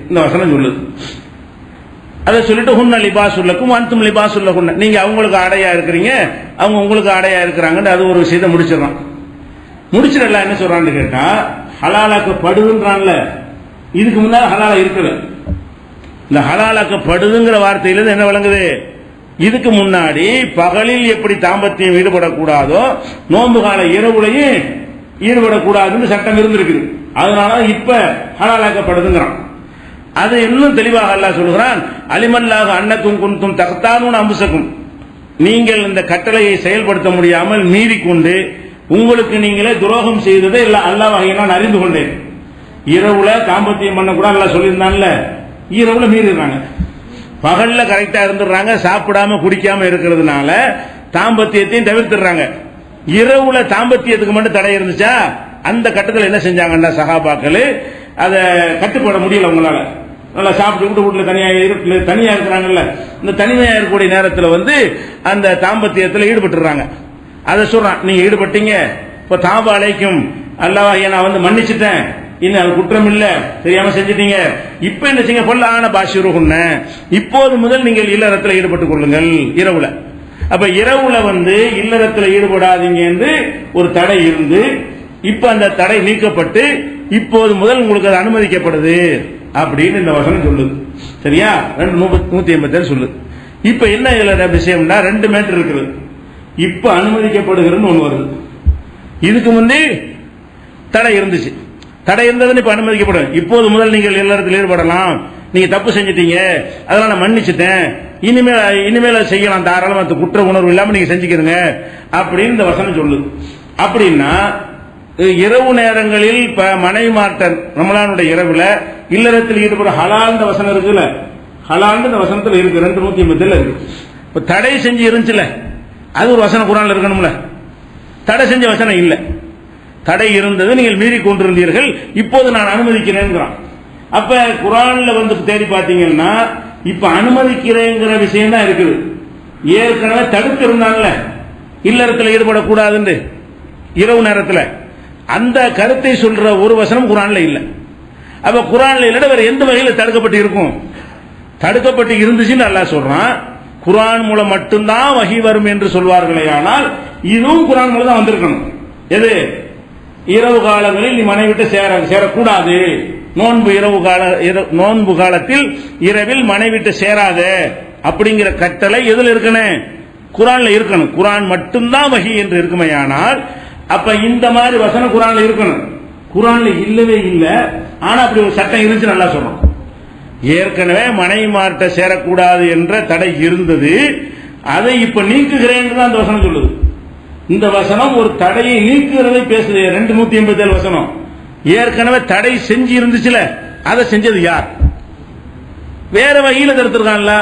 இந்த வசனம் சொல்லுது. அதை சொல்லிட்டு ஹுன்ன லிபாசுல்லக்கும் அன்தும் லிபாசுல்லஹுன்ன, நீங்க அவங்களுக்கு ஆடையா இருக்கிறீங்க, அவங்க உங்களுக்கு ஆடையா இருக்கிறாங்கன்னு அது ஒரு விஷயத்தை முடிச்சிடறான். முடிச்சிடலாம். என்ன சொல்றான்னு கேட்டா, ஹலாலாக்கப்படுகின்றான்ல, இதுக்கு முன்னால ஹலாலா இருக்கல. இந்த ஹலாலாக்கப்படுதுங்கிற வார்த்தையிலிருந்து என்ன விளங்குது? இதுக்கு முன்னாடி பகலில் எப்படி தாம்பத்தியம் ஈடுபடக்கூடாதோ நோன்பு கால இரவுலையும் ஈடுபடக்கூடாதுன்னு சட்டம் இருந்திருக்குது. அதனால இப்ப ஹலாலாக்கப்படுதுங்கிறான். அது இன்னும் தெளிவாக அல்லாஹ் சொல்கிறான், அலிமல்லாக அன்னக்கும் குன்தும் தக்தானூன் அம்புசக்கும், நீங்கள் இந்த கட்டளையை செயல்படுத்த முடியாமல் மீறிக்கொண்டு உங்களுக்கு நீங்களே துரோகம் செய்ததை அல்லாஹ் வகையை நான் அறிந்து கொண்டேன். இரவுல தாம்பத்தியம் பண்ண கூட அல்லாஹ் சொல்லியிருந்தான்ல, இரவுல மீறிடுறாங்க. பகல்ல கரெக்டா இருந்துடுறாங்க, சாப்பிடாம குடிக்காம இருக்கிறதுனால தாம்பத்தியத்தையும் தவிர்த்துறாங்க. இரவுல தாம்பத்தியத்துக்கு மட்டும் தடை இருந்துச்சா, அந்த கட்டத்தில் என்ன செஞ்சாங்கன்னா சஹாபாக்கள் அதை கட்டுப்பட முடியல. உங்களால நல்லா சாப்பிட்டு வீட்டுல தனியா இருக்கிறாங்கல்ல, இந்த தனிமையா இருக்கக்கூடிய நேரத்தில் அந்த தாம்பத்தியத்தில் ஈடுபட்டுறாங்க. அதை சொல்றான், நீங்க ஈடுபட்டீங்க, இப்ப தாப அழைக்கும் அல்லாஹ் நான் மன்னிச்சுட்டேன், இன்னும் அது குற்றம் இல்ல, தெரியாம செஞ்சிட்டீங்க, இப்ப என்ன செய்யுங்க, பொல்லான பாஷிருகுன்ன, இப்போது முதல் நீங்கள் இல்லறத்தில் ஈடுபட்டுக் கொள்ளுங்கள் இரவுல. அப்ப இரவுல இல்லறத்தில் ஈடுபடாதீங்க என்று ஒரு தடை இருந்து இப்ப அந்த தடை நீக்கப்பட்டு இப்போது முதல் உங்களுக்கு அது அனுமதிக்கப்படுது அப்படின்னு இந்த வசனம் சொல்லுது. சரியா? 187 சொல்லுது. இப்ப என்ன இதுல விஷயம்னா 2 மேட்டர் இருக்குது. இப்ப அனுமதிக்கப்படுகிறது ஒன்று வருது. இதுக்கு முன்னே தடை இருந்துச்சு, தடை இருந்ததுன்னு இப்ப அனுமதிக்கப்படும். இப்போது முதல் நீங்கள் எல்லாத்தில் ஈடுபடலாம், நீங்க தப்பு செஞ்சிட்டீங்க, அதனால நான் மன்னிச்சுட்டேன், இனிமேல் செய்யலாம், தாராளமா குற்ற உணர்வு இல்லாம நீங்க செஞ்சுக்கிறீங்க அப்படின்னு இந்த வசனம் சொல்லுது. அப்படின்னா இரவு நேரங்களில் மனைவிமார்டன் ரமலானுடைய இரவுல இல்லறத்தில் ஈடுபட ஹலால்ன்ற வசனம் இருக்குல்ல, ஹலால்ன்ற இந்த வசனத்தில் இருக்கு, 287 இருக்கு. இப்ப தடை செஞ்சு இருந்துச்சுல, அது ஒரு வசனம் குர்ஆன்ல இருக்கணும்ல, தடை செஞ்ச வசனம் இல்ல. தடை இருந்தது, நீங்கள் மீறி கொண்டிருந்தீர்கள், இப்போது நான் அனுமதிக்கிறேன். அப்ப குர்ஆன்ல தேடி பார்த்தீங்கன்னா இப்ப அனுமதிக்கிறேங்கிற விஷயம் தான் இருக்குது. ஏற்கனவே தடுத்து இருந்தாங்கல்ல இல்லறத்தில் ஈடுபடக்கூடாதுன்னு இரவு நேரத்தில், அந்த கருத்தை சொல்ற ஒரு வசனம் குர்ஆன்ல இல்ல. அப்ப குர்ஆன்ல இல்ல, வேற எந்த வகையில் தடுக்கப்பட்டு இருக்கும்? தடுக்கப்பட்டு இருந்துச்சுன்னு அல்லாஹ் சொல்றான். குர்ஆன் மூலம் மட்டும்தான் வஹி வரும் என்று சொல்வார்களே, ஆனால் இதுவும் குர்ஆன் மூலம் தான் வந்திருக்கணும். எது? இரவு காலங்களில் நீ மனைவி விட்டு சேரக்கூடாது, நோன்பு காலத்தில் இரவில் மனைவி விட்டு சேராத அப்படிங்கிற கட்டளை எதுல இருக்கணும்? குர்ஆன்ல இருக்கணும். குர்ஆன் மட்டும்தான் வஹி என்று இருக்குமையானால் அப்ப இந்த மாதிரி வசனம் குர்ஆன்ல இருக்கணும். குர்ஆன்ல இல்லவே இல்ல, ஆனா அப்படி ஒரு சட்டம் இருந்துச்சு நல்லா சொல்றோம். ஏற்கனவே மனைவிமார்ட்ட சேரக்கூடாது என்ற தடை இருந்தது, அதை இப்ப நீக்குகிறேன் தான் அந்த வசனம் சொல்லுது. இந்த வசனம் ஒரு தடையை நீக்குகிறதை பேசுது. 287 வசனம் ஏற்கனவே தடை செஞ்சு இருந்துச்சுல, அதை செஞ்சது யார்? வேற வகையில தடுத்திருக்கான்ல,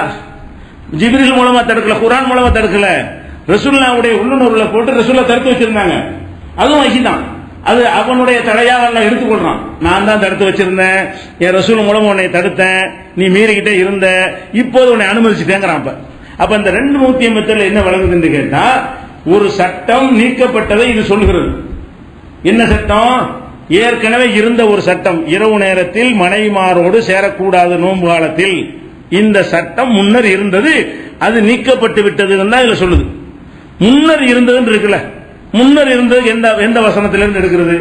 ஜிப்ரீல் மூலமா தடுக்கல, குர்ஆன் மூலமா தடுக்கல, ரசூலுல்லாஹ்வுடைய உள்ளுணர்வுல போட்டு ரசூலுல்லாஹ் தடுத்து வச்சிருந்தாங்க. அதுவும் வஹி தான். அது அவனுடைய தடையாக எல்லாம் எடுத்துக்கொள்றான். நான் தான் தடுத்து வச்சிருந்தேன், என் ரசூல் மூலம் உன்னை தடுத்தேன், நீ மீறிக்கிட்டே இருந்த, இப்போது உன்னை அனுமதிச்சுட்டேங்கிறான். அப்ப இந்த 287 என்ன வழங்குது என்று கேட்டா, ஒரு சட்டம் நீக்கப்பட்டதை இது சொல்கிறது. என்ன சட்டம்? ஏற்கனவே இருந்த ஒரு சட்டம், இரவு நேரத்தில் மனைவிமாரோடு சேரக்கூடாது நோன்பு காலத்தில், இந்த சட்டம் முன்னர் இருந்தது, அது நீக்கப்பட்டு விட்டது தான் இதுல சொல்லுது. முன்னர் இருந்ததுன்னு இருக்குல்ல, முன்னர் இருந்தது எந்த வசனத்திலிருந்து எடுக்கிறது?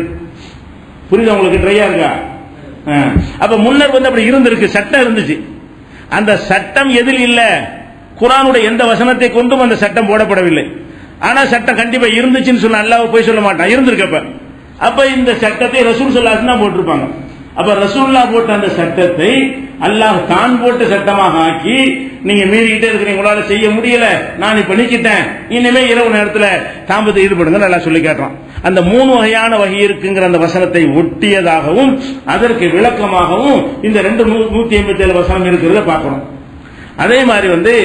புரியுது உங்களுக்கு? ட்ரையா இருக்கா? அப்ப முன்னர் அப்படி இருந்திருக்கு, சட்டம் இருந்துச்சு. அந்த சட்டம் எதில் இல்ல? குர்ஆனுடைய எந்த வசனத்தை கொண்டும் அந்த சட்டம் போடப்படவில்லை. ஆனா சட்டம் கண்டிப்பா இருந்துச்சுன்னு சொல்ல அல்லாஹ் போய் சொல்ல மாட்டான், இருந்திருக்கப்ப. அப்ப இந்த சட்டத்தை ரசூல் ஸல்லல்லாஹு அலைஹி வஸல்லம் போட்டிருப்பாங்க. அப்ப ரசூலுல்லாஹ் போட்ட அந்த சட்டத்தை அல்லாஹ் தான் போட்ட சட்டமாக ஆக்கி, நீங்க மீறிக்கிட்டே இருக்கிறீங்க, உங்களால செய்ய முடியல, நான் இப்ப நீக்கிட்டேன், இனிமே இரவு நேரத்தில் தாம்பத்தில் ஈடுபடுங்க நல்லா சொல்லி காட்டுறான். அந்த 3 வகையான வகை இருக்குங்கிற அந்த வசனத்தை ஒட்டியதாகவும் அதற்கு விளக்கமாகவும் இந்த 287 வசனம் இருக்கிறத பார்க்கணும். அதே மாதிரி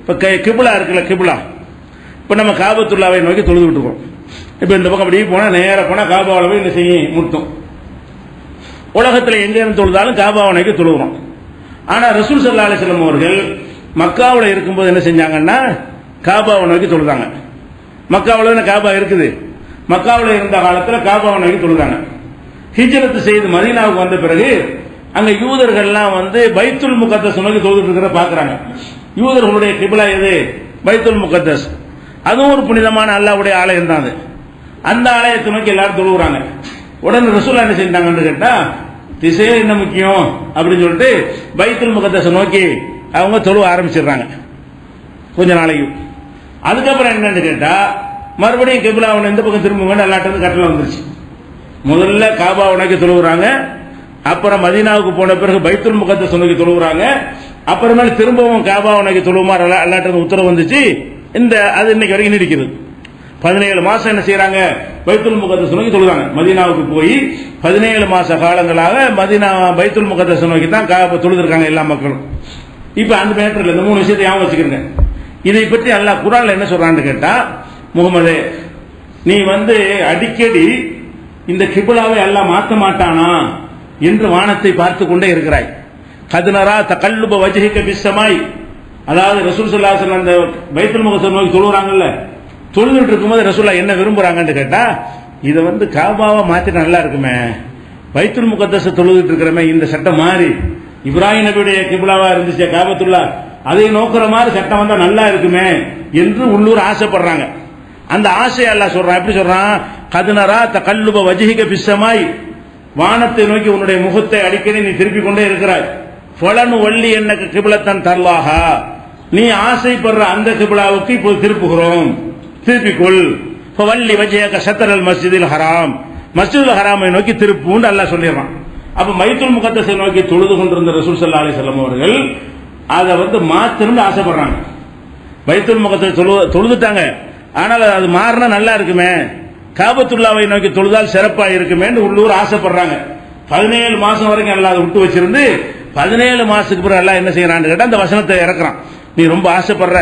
இப்ப கிப்லா இருக்குல்ல, கிப்லா இப்ப நம்ம காபத்துல்லாவை நோக்கி தொழுதுட்டு இருக்கோம். இப்ப இந்த பக்கம் அப்படியே போனா நேர போனா காபாவை போய் என்ன செய்யும்? முட்டும். உலகத்தில் எங்க இருந்து தொழுதாலும் காபாவை நோக்கி தொழுகிறோம். ஆனா ரசூல் ஸல்லல்லாஹு அலைஹி வஸல்லம் அவர்கள் மக்காவில் இருக்கும்போது என்ன செஞ்சாங்கன்னா காபாவை நோக்கி தொழுதாங்க. மக்காவில் காபா இருக்குது, மக்காவில் இருந்த காலத்தில் காபாவை நோக்கி தொழுதாங்க. ஹிஜ்ரத் செய்து மதீனாவுக்கு வந்த பிறகு அங்க யூதர்கள்லாம் பைத்துல் முகத்தஸ் நோக்கி தொழுதுட்டு இருக்கிறத பாக்குறாங்க. யூதர்களுடைய கிப்லா எது? பைத்துல் முகத்தஸ். அதுவும் ஒரு புனிதமான அல்லாஹ்வுடைய ஆலயம் தான். அந்த ஆலயத்தை நோக்கி எல்லாரும் தொழுகிறாங்க. உடனே ரசூலுல்லாஹ் என்ன செஞ்சாங்கன்னு கேட்டா, திசையே என்ன முக்கியம் அப்படின்னு சொல்லிட்டு பைத்துல் முகத்தஸை நோக்கி அவங்க தொழுவ ஆரம்பிச்சிடுறாங்க கொஞ்ச நாளைக்கு. அதுக்கப்புறம் என்னன்னு கேட்டா மறுபடியும் கிப்லாவை இந்த பக்கம் திரும்புங்க எல்லாட்டும் கட்டளை வந்துருச்சு. முதல்ல காபாவை நோக்கி தொழுகிறாங்க, அப்புறம் மதீனாவுக்கு போன பிறகு பைத்துல் முகத்தஸ் நோக்கி தொழுகிறாங்க, அப்புறமேல திரும்பவும் காபாவை நோக்கி தொழுவுமாறு எல்லாட்டும் உத்தரவு வந்துச்சு. அது இன்னைக்கு வரைக்கும் நீடிக்கிறது. 17 மாசம் என்ன செய்யறாங்க, பைத்துல் முகத்தஸ் நோக்கி தொழுகிறாங்க. மதீனாவுக்கு போய் 17 மாச காலங்களாக மதீனா பைத்துல் முகத்தஸ் நோக்கி தான் காபா தொழுதிருக்காங்க எல்லா மக்களும். இப்ப அந்த மேட்டர்ல இந்த 3 விஷயத்தை ஞாபகம் வச்சுக்கிறேன். இதை பற்றி அல்லாஹ் குர்ஆன்ல என்ன சொல்றான்னு கேட்டா, முகமதே நீ அடிக்கடி இந்த கிப்லாவை அல்லாஹ் மாற்ற மாட்டானா என்று வானத்தை பார்த்து கொண்டே இருக்கிறாய். கதுனரா தகல்லுப வஜ்ஹிக பிஸ்ஸமாய், அதாவது ரசூல் ஸல்லல்லாஹு அலைஹி வஸல்லம் அந்த பைத்துல் முகத்தஸ் நோக்கி தொழுகிறாங்கல்ல, தொழுதுட்டு இருக்கும்போது ரசூலுல்லாஹ் என்ன விரும்புறாங்கன்னு கேட்டா, இதை காபாவை மாத்திட்டு நல்லா இருக்குமே, பைத்துல் முகத்தஸ் தொழுதுட்டு இருக்கிறமே, இந்த சட்டம் மாறி இப்ராஹிம் நபியுடைய கிப்லாவா இருந்துச்சு காபத்துல்லா, அதை நோக்கிற மாதிரி சட்டம் வந்தா நல்லா இருக்குமே என்று உள்ளூர் ஆசைப்படுறாங்க. அந்த ஆசை அல்லாஹ் சொல்றான். எப்படி சொல்றான், கதுனரா தகல்லுப வஜ்ஹிக பிஸ்ஸமாய், வானத்தை நோக்கி உன்னுடைய முகத்தை அடிக்கடி நீ திருப்பிக் கொண்டே இருக்கிறாய். ஃபலனு வள்ளி என்னக்கு கிப்லத்தன் தர்லாஹா, நீ ஆசைப்படுற அந்த கிப்லாவுக்கு இப்போ திருப்புகிறோம், திருப்பிக்கொள். ஃபவல்லி வஜ்ஹக ஷத்ரல் மஸ்ஜிதில் ஹராம், மஸ்ஜிதுல் ஹராமை நோக்கி திருப்புன்னு அல்லாஹ் சொல்லிடுறான். அப்ப பைத்துல் முகத்தஸை நோக்கி தொழுது கொண்டிருந்த ரசூல் ஸல்லல்லாஹு அலைஹி வஸல்லம் அவர்கள் அதை மாத்தணும்னு ஆசைப்படுறாங்க. பைத்துல் முகத்தஸை தொழுதுட்டாங்க, ஆனால் அது மாறினா நல்லா இருக்குமே, காபத்துல்லாவை நோக்கி தொழுதால் சிறப்பா இருக்குமே உள்ளூர் ஆசைப்படுறாங்க. 17 மாசம் வரைக்கும் அல்லாஹ் அதை விட்டு வச்சிருந்து 17 மாசத்துக்கு பிறகு அல்லாஹ் என்ன செய்யறான்னு கேட்டா அந்த வசனத்தை இறக்குறான். நீ ரொம்ப ஆசைப்படுற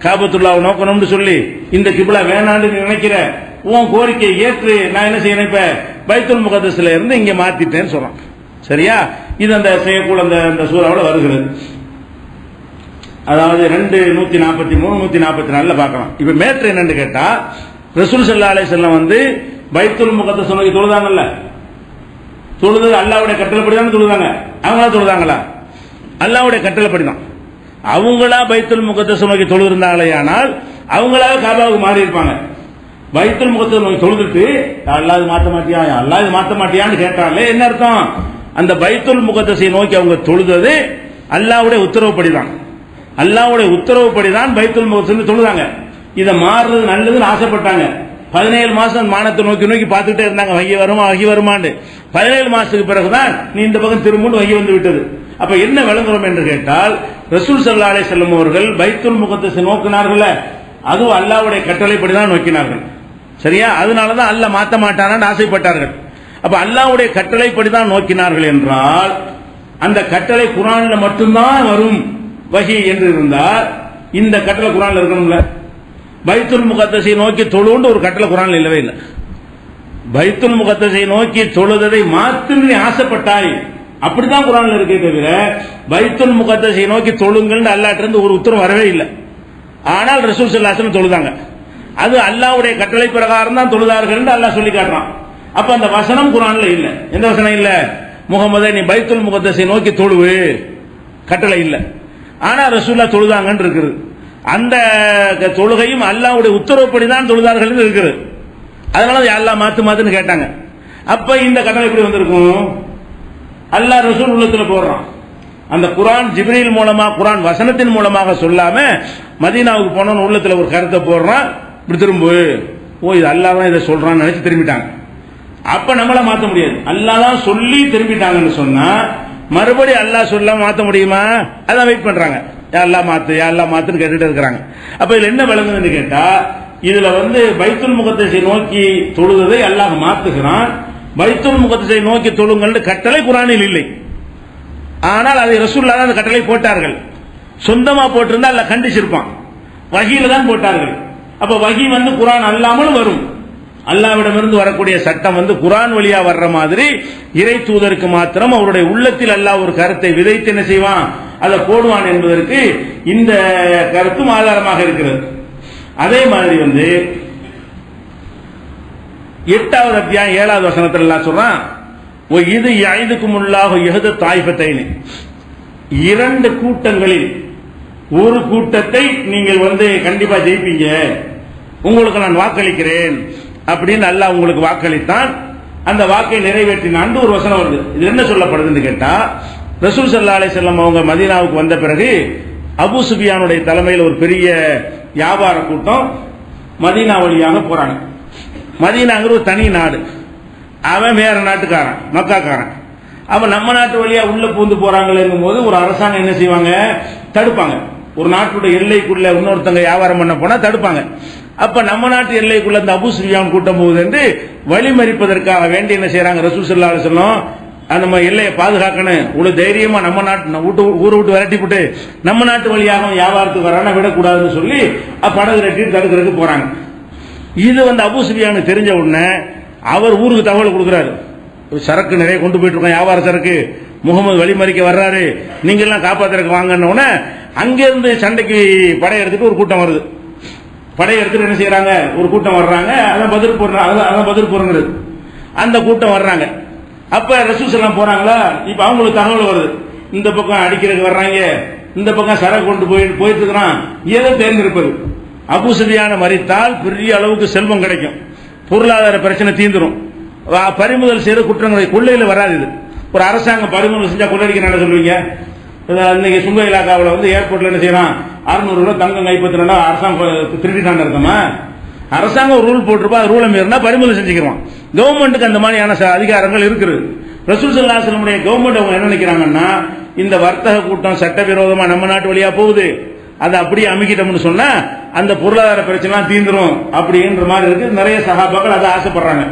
காபத்துல்லாவை நோக்கணும்னு சொல்லி இந்த கிப்லா வேணான்னு நினைக்கிற, உன் கோரிக்கையை ஏற்று நான் என்ன செய்யணும், இப்ப பைத்துல் முகத்தஸ்ல இருந்து இங்க மாத்திட்டேன்னு சொல்றான். சரியா, இது அந்த செய்யக்கூட அந்த சூறாவோட வருகிறது. அதாவது 143 144 பார்க்கலாம். இப்ப மேட்ரு என்னன்னு கேட்டா, ரசூல் ஸல்லல்லாஹு அலைஹி வஸல்லம் பைத்துல் முகத்தஸ் நோக்கி தொழுதாங்கல்ல, தொழுது அல்லாஹ்வுடைய கட்டளைப்படிதான் தொழுதாங்க. அவங்களா தொழுதாங்களா? அல்லாஹ்வுடைய கட்டளைப்படிதான். அவங்களா பைத்துல் முகத்தஸ் நோக்கி தொழுது இருந்தாங்களே, ஆனால் அவங்களாவே காபாவுக்கு மாறி இருப்பாங்க. பைத்துல் முகத்தஸ் நோக்கி தொழுதுட்டு அல்லாஹ் மாத்த மாட்டியா, அல்லாஹ் மாத்த மாட்டியான்னு கேட்டாலே என்ன அர்த்தம், அந்த பைத்துல் முகத்தஸை நோக்கி அவங்க தொழுதது அல்லாஹ்வுடைய உத்தரவுப்படிதான். அல்லாஹ்வுடைய உத்தரவுப்படிதான் பைத்துல் முகத்தஸ் தொழுதாங்க. இதை மாறுறது நல்லதுன்னு ஆசைப்பட்டாங்க. 17 மாசம் மானத்தை நோக்கி நோக்கி பார்த்துட்டே இருந்தாங்க, வகி வருமாண்டு. 17 மாசத்துக்கு பிறகுதான் நீ இந்த பக்கம் திரும்ப வகி வந்து விட்டது. அப்ப என்ன விளங்குறோம் என்று கேட்டால், ரசூல் ஸல்லல்லாஹு அலைஹி வஸல்லம் அவர்கள் பைத்துல் முகத்தஸை நோக்கினார்கள், அதுவும் அல்லாஹ்வுடைய கட்டளைப்படிதான் நோக்கினார்கள். சரியா, அதனாலதான் அல்லாஹ் மாத்த மாட்டானான்னு ஆசைப்பட்டார்கள். அப்ப அல்லாஹ்வுடைய கட்டளைப்படிதான் நோக்கினார்கள் என்றால், அந்த கட்டளை குர்ஆன்ல மட்டும்தான் வரும் வஹி என்று இருந்தால் இந்த கட்டளை குர்ஆன்ல இருக்கணும்ல. பைத்துல் முகத்தஸை நோக்கி தொழுன்னு ஒரு கட்டளை குர்ஆன்ல இல்லவே இல்லை. பைத்துல் முகத்தஸை நோக்கி தொழுததை மாத்திரம் ஆசைப்பட்டாய், அப்படிதான் குர்ஆன்ல இருக்கே தவிர பைத்துல் முகத்தஸை நோக்கி தொழுங்கள்னு அல்லாஹ்ட்ட இருந்து ஒரு உத்தரவு வரவே இல்லை. ஆனால் ரசூல் ஸல்லல்லாஹு அலைஹி வஸல்லம் தொழுதாங்க. அது அல்லாஹ்வுடைய கட்டளை பிரகாரம் தான் தொழுதார்கள் என்று அல்லாஹ் சொல்லி காட்டுறான். அப்ப அந்த வசனம் குர்ஆன்ல இல்ல. எந்த வசனம் இல்ல, முகமதே நீ பைத்துல் முகத்தஸை நோக்கி தொழுவு கட்டளை இல்ல. ஆனா ரசூலுல்லாஹ் தொழுதாங்கன்னு இருக்குது. அந்த தொழுகையும் அல்லாஹ்வுடைய உத்தரவுப்படிதான் தொழுதார்கள் இருக்குது. அதனால அல்லாஹ் மாத்துன்னு கேட்டாங்க. அப்ப இந்த கட்டளை எப்படி வந்திருக்கும், அல்லாஹ் ரசூல் உள்ளத்துல போடுறான். அந்த குர்ஆன் ஜிப்ரீல் மூலமா, குர்ஆன் வசனத்தின் மூலமாக சொல்லாம மதீனாவுக்கு போனோன்னு உள்ளத்துல ஒரு கருத்தை போடுறான். இப்படி திரும்ப இது அல்லாஹ் தான் இதை சொல்றான்னு நினைச்சு திரும்பிட்டாங்க. அப்ப நம்மள மாத்த முடியாது. அல்லாஹ் தான் சொல்லி திரும்பிட்டாங்கன்னு சொன்னா மறுபடியும் அல்லாஹ் சொல்லாம மாத்த முடியுமா? அதான் வெயிட் பண்றாங்க, அல்லாஹ் மாத்துன்னு கேட்டுட்டு இருக்கிறாங்க. அப்ப இதுல என்ன விளங்குதுன்னு கேட்டா, இதுல பைத்துல் முகத்தஸை நோக்கி தொழுவதை அல்லாஹ் மாத்துகிறான். பைத்துல் முகத்தஸை நோக்கி தொழுங்கள் கட்டளை குர்ஆனில் இல்லை. ஆனால் அதை ரசூலுல்லாஹ் அந்த கட்டளை போட்டார்கள். சொந்தமா போட்டிருந்தா அல்லாஹ் கண்டிச்சிருப்பான். வஹீல தான் போட்டார்கள். அப்ப வஹி குர்ஆன் அல்லாமல் வரும். அல்லாஹ்விடமிருந்து வரக்கூடிய சட்டம் குர்ஆன் வழியா வர்ற மாதிரி இறை தூதருக்கு மாத்திரம் அவருடைய உள்ளத்தில் அல்லாஹ் ஒரு கருத்தை விதைத்து என்ன செய்வான், அதை போடுவான் என்பதற்கு இந்த கருத்தும் ஆதாரமாக இருக்கிறது. அதே மாதிரி 8வது அத்தியாயம் 7வது வசனத்தில் எல்லாம் சொல்றான், இது யஇதுகுமுல்லாஹு இஹ்த தாயிஃபத்தைன், 2 கூட்டங்களில் ஒரு கூட்டத்தை நீங்கள் கண்டிப்பா ஜெயிப்பீங்க, உங்களுக்கு நான் வாக்களிக்கிறேன் அப்படின்னு அல்லாஹ் உங்களுக்கு வாக்களித்தான். அந்த வாக்கை நிறைவேற்றினான் ஒரு வசனம் வருது. இது என்ன சொல்லப்படுதுன்னு கேட்டா, ரசூல் ஸல்லல்லாஹு அலைஹி வஸல்லம் அவங்க மதீனாவுக்கு வந்த பிறகு அபூ சுஃபியானுடைய தலைமையில் ஒரு பெரிய வியாபார கூட்டம் மதீனா வழியாக போறாங்க. மதீனாங்கிற ஒரு தனி நாடு, அவன் வேற நாட்டுக்காரன், மக்காக்காரன். அவன் நம்ம நாட்டு வழியா உள்ள பூந்து போறாங்களேங்கும் போது ஒரு அரசாங்கம் என்ன செய்வாங்க, தடுப்பாங்க. ஒரு நாட்டுடைய எல்லைக்குள்ள இன்னொருத்தங்க வியாபாரம் பண்ண போனா தடுப்பாங்க. அப்ப நம்ம நாட்டு எல்லைக்குள்ள இந்த அபூ சுஃபியான் கூட்டம் போகுது என்று வழிமறிப்பதற்காக வேண்டி என்ன செய்யறாங்க, ரசூல் ஸல்லல்லாஹு அலைஹி வஸல்லம் நம்ம எல்லையை பாதுகாக்கணும், இவ்வளவு தைரியமா நம்ம நாட்டு ஊரை விட்டு விரட்டி போட்டு நம்ம நாட்டு வழியாக வியாபாரத்துக்கு வரான விடக்கூடாதுன்னு சொல்லி படகு ரெட்டி தடுக்கிறதுக்கு போறாங்க. இது அபூ சுஃபியானுக்கு தெரிஞ்ச உடனே அவர் ஊருக்கு தகவல் கொடுக்கிறாரு, சரக்கு நிறைய கொண்டு போயிட்டு இருக்கோம், வியாபார சரக்கு, முகமது வழிமறிக்க வர்றாரு, நீங்க எல்லாம் காப்பாத்துறதுக்கு வாங்கன்னு உடனே அங்கிருந்து சண்டைக்கு படையெடுத்துட்டு ஒரு கூட்டம் வருது. படையெடுத்துட்டு என்ன செய்யறாங்க, ஒரு கூட்டம் வர்றாங்க. அதான் பதில் போறது. அந்த கூட்டம் வர்றாங்க. அப்ப ரசூல் ஸல்லல்லாஹு போறாங்களா, இப்ப அவங்களுக்கு தகவல் வருது, இந்த பக்கம் அடிக்கிறதுக்கு வர்றாங்க, இந்த பக்கம் சரக்கு கொண்டு போயிட்டு இருக்கிறான். எதை தேர்ந்தெடுப்பது? அபூ சுஃபியான மரித்தால் பெரிய அளவுக்கு செல்வம் கிடைக்கும், பொருளாதார பிரச்சனை தீந்துரும், பறிமுதல் செய்யற குற்றங்களை கொள்ளையில வராது. இது ஒரு அரசாங்கம் பறிமுதல் செஞ்சா கொள்ளடிக்க என்ன சொல்லுவீங்க? இன்னைக்கு சுங்க இலாக்காவில் ஏர்போர்ட்ல என்ன செய்யறான், 600 ரூபாய் தங்கம் கைப்பற்றினா அரசாங்கம் திருடிட்டான்னு இருக்கமா? அரசாங்கம் ரூல் போட்டிருப்பா, ரூலை மீறினா பறிமுதல் செஞ்சுக்கிறான். கவர்மெண்ட்டுக்கு அந்த மாதிரியான அதிகாரங்கள் இருக்குது. ரசூல் ஸல்லல்லாஹு அலைஹி வஸல்லம் கவர்மெண்ட் அவங்க என்ன நினைக்கிறாங்கன்னா, இந்த வர்த்தக கூட்டம் சட்டவிரோதமா நம்ம நாட்டு வழியா போகுது, அதை அப்படியே அமைக்கிட்டோம்னு சொன்னா அந்த பொருளாதார பிரச்சனை தீந்துரும் அப்படின்ற மாதிரி இருக்கு. நிறைய சஹாபாக்கள் அதை ஆசைப்படுறாங்க.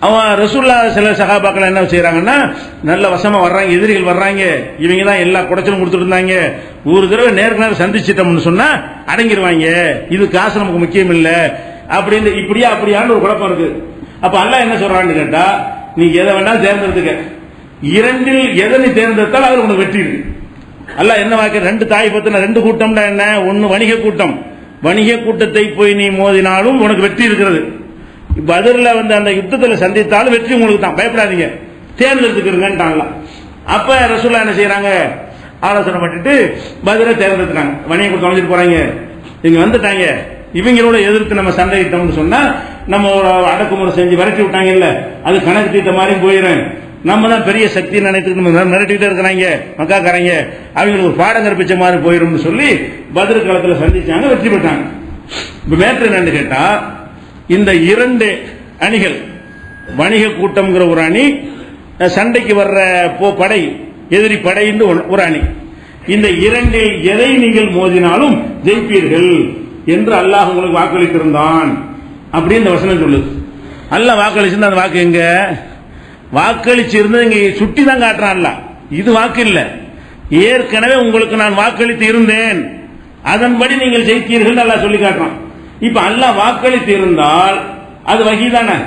அவன் ரசூலுல்லாஹ் சில சஹாபாக்கள் என்ன செய்யறாங்கன்னா, நல்ல வசமா வர்றாங்க, எதிரிகள் வர்றாங்க, இவங்க தான் எல்லா குடைச்சலும் கொடுத்துட்டு இருந்தாங்க, ஒரு தடவை நேருக்கு நேரம் சந்திச்சிட்டோம்னு சொன்னா அடங்கிடுவாங்க, இது காசு நமக்கு முக்கியம் இல்ல அப்படின்னு இப்படியா அப்படியான்னு ஒரு குழப்பம் இருக்கு. அப்ப அல்லாஹ் என்ன சொல்றான்னு கேட்டா, நீ எதை வேணாலும் தேர்ந்தெடுத்துக்க, இரண்டில் எதை நீ தேர்ந்தெடுத்தால் அது உனக்கு வெற்றி இருக்கு. அல்லாஹ் என்ன வாக்கு, ரெண்டு தாய் பத்தின ரெண்டு கூட்டம்னா என்ன, ஒன்னு வணிக கூட்டம், வணிக கூட்டத்தை போய் நீ மோதினாலும் உனக்கு வெற்றி இருக்கிறது. பதில அந்த யுத்தத்தில் சந்தித்தாலும் வெற்றி உங்களுக்கு தான், பயப்படாதீங்க, தேர்ந்தெடுத்துக்கிறீங்கன்ட்டாங்களா. அப்ப ரசூலுல்லாஹ் என்ன செய்யறாங்க, ஆலோசனை பண்ணிட்டு பதில தேர்ந்தெடுத்துட்டாங்க. வணிக கூட்டம் தொலைஞ்சிட்டு போறாங்க, இங்க வந்துட்டாங்க, இவங்களோட எதிர்த்து நம்ம சண்டையிட்டோம்னு சொன்னா நம்ம அடக்குமுறை செஞ்சு விரட்டி விட்டாங்க இல்ல, அது கணக்கு தீட்ட மாதிரி போயிடும், நம்ம தான் பெரிய சக்தி நினைத்து மிரட்டிட்டு இருக்கிறாங்க மக்காக்காரங்க, அவங்களுக்கு ஒரு பாடம் கற்பிச்ச மாதிரி போயிடும் சொல்லி பதில் களத்தில் சந்திச்சாங்க, வெற்றி பெற்றாங்க. இப்ப மேற்று என்னன்னு கேட்டா, இந்த இரண்டு அணிகள், வணிக கூட்டம்ங்கிற ஒரு அணி, சண்டைக்கு வர்ற படை எதிரி படை ஒரு அணி, இந்த இரண்டில் எதை நீங்கள் மோதினாலும் ஜெயிப்பீர்கள் என்று அல்லாஹ் உங்களுக்கு வாக்களித்திருந்தான் அப்படின்னு இந்த வசனம் சொல்லுது. அல்லாஹ் வாக்களிச்சிருந்த அந்த வாக்கு எங்க, வாக்களிச்சிருந்தது இங்க சுட்டி தான் காட்டுறான். இது வாக்கு இல்ல, ஏற்கனவே உங்களுக்கு நான் வாக்களித்து இருந்தேன், அதன்படி நீங்கள் ஜெயித்தீர்கள் அல்லாஹ் சொல்லி காட்டுறான். இப்ப அல்லாஹ் வாக்களித்து இருந்தால் அது வஹி தானே,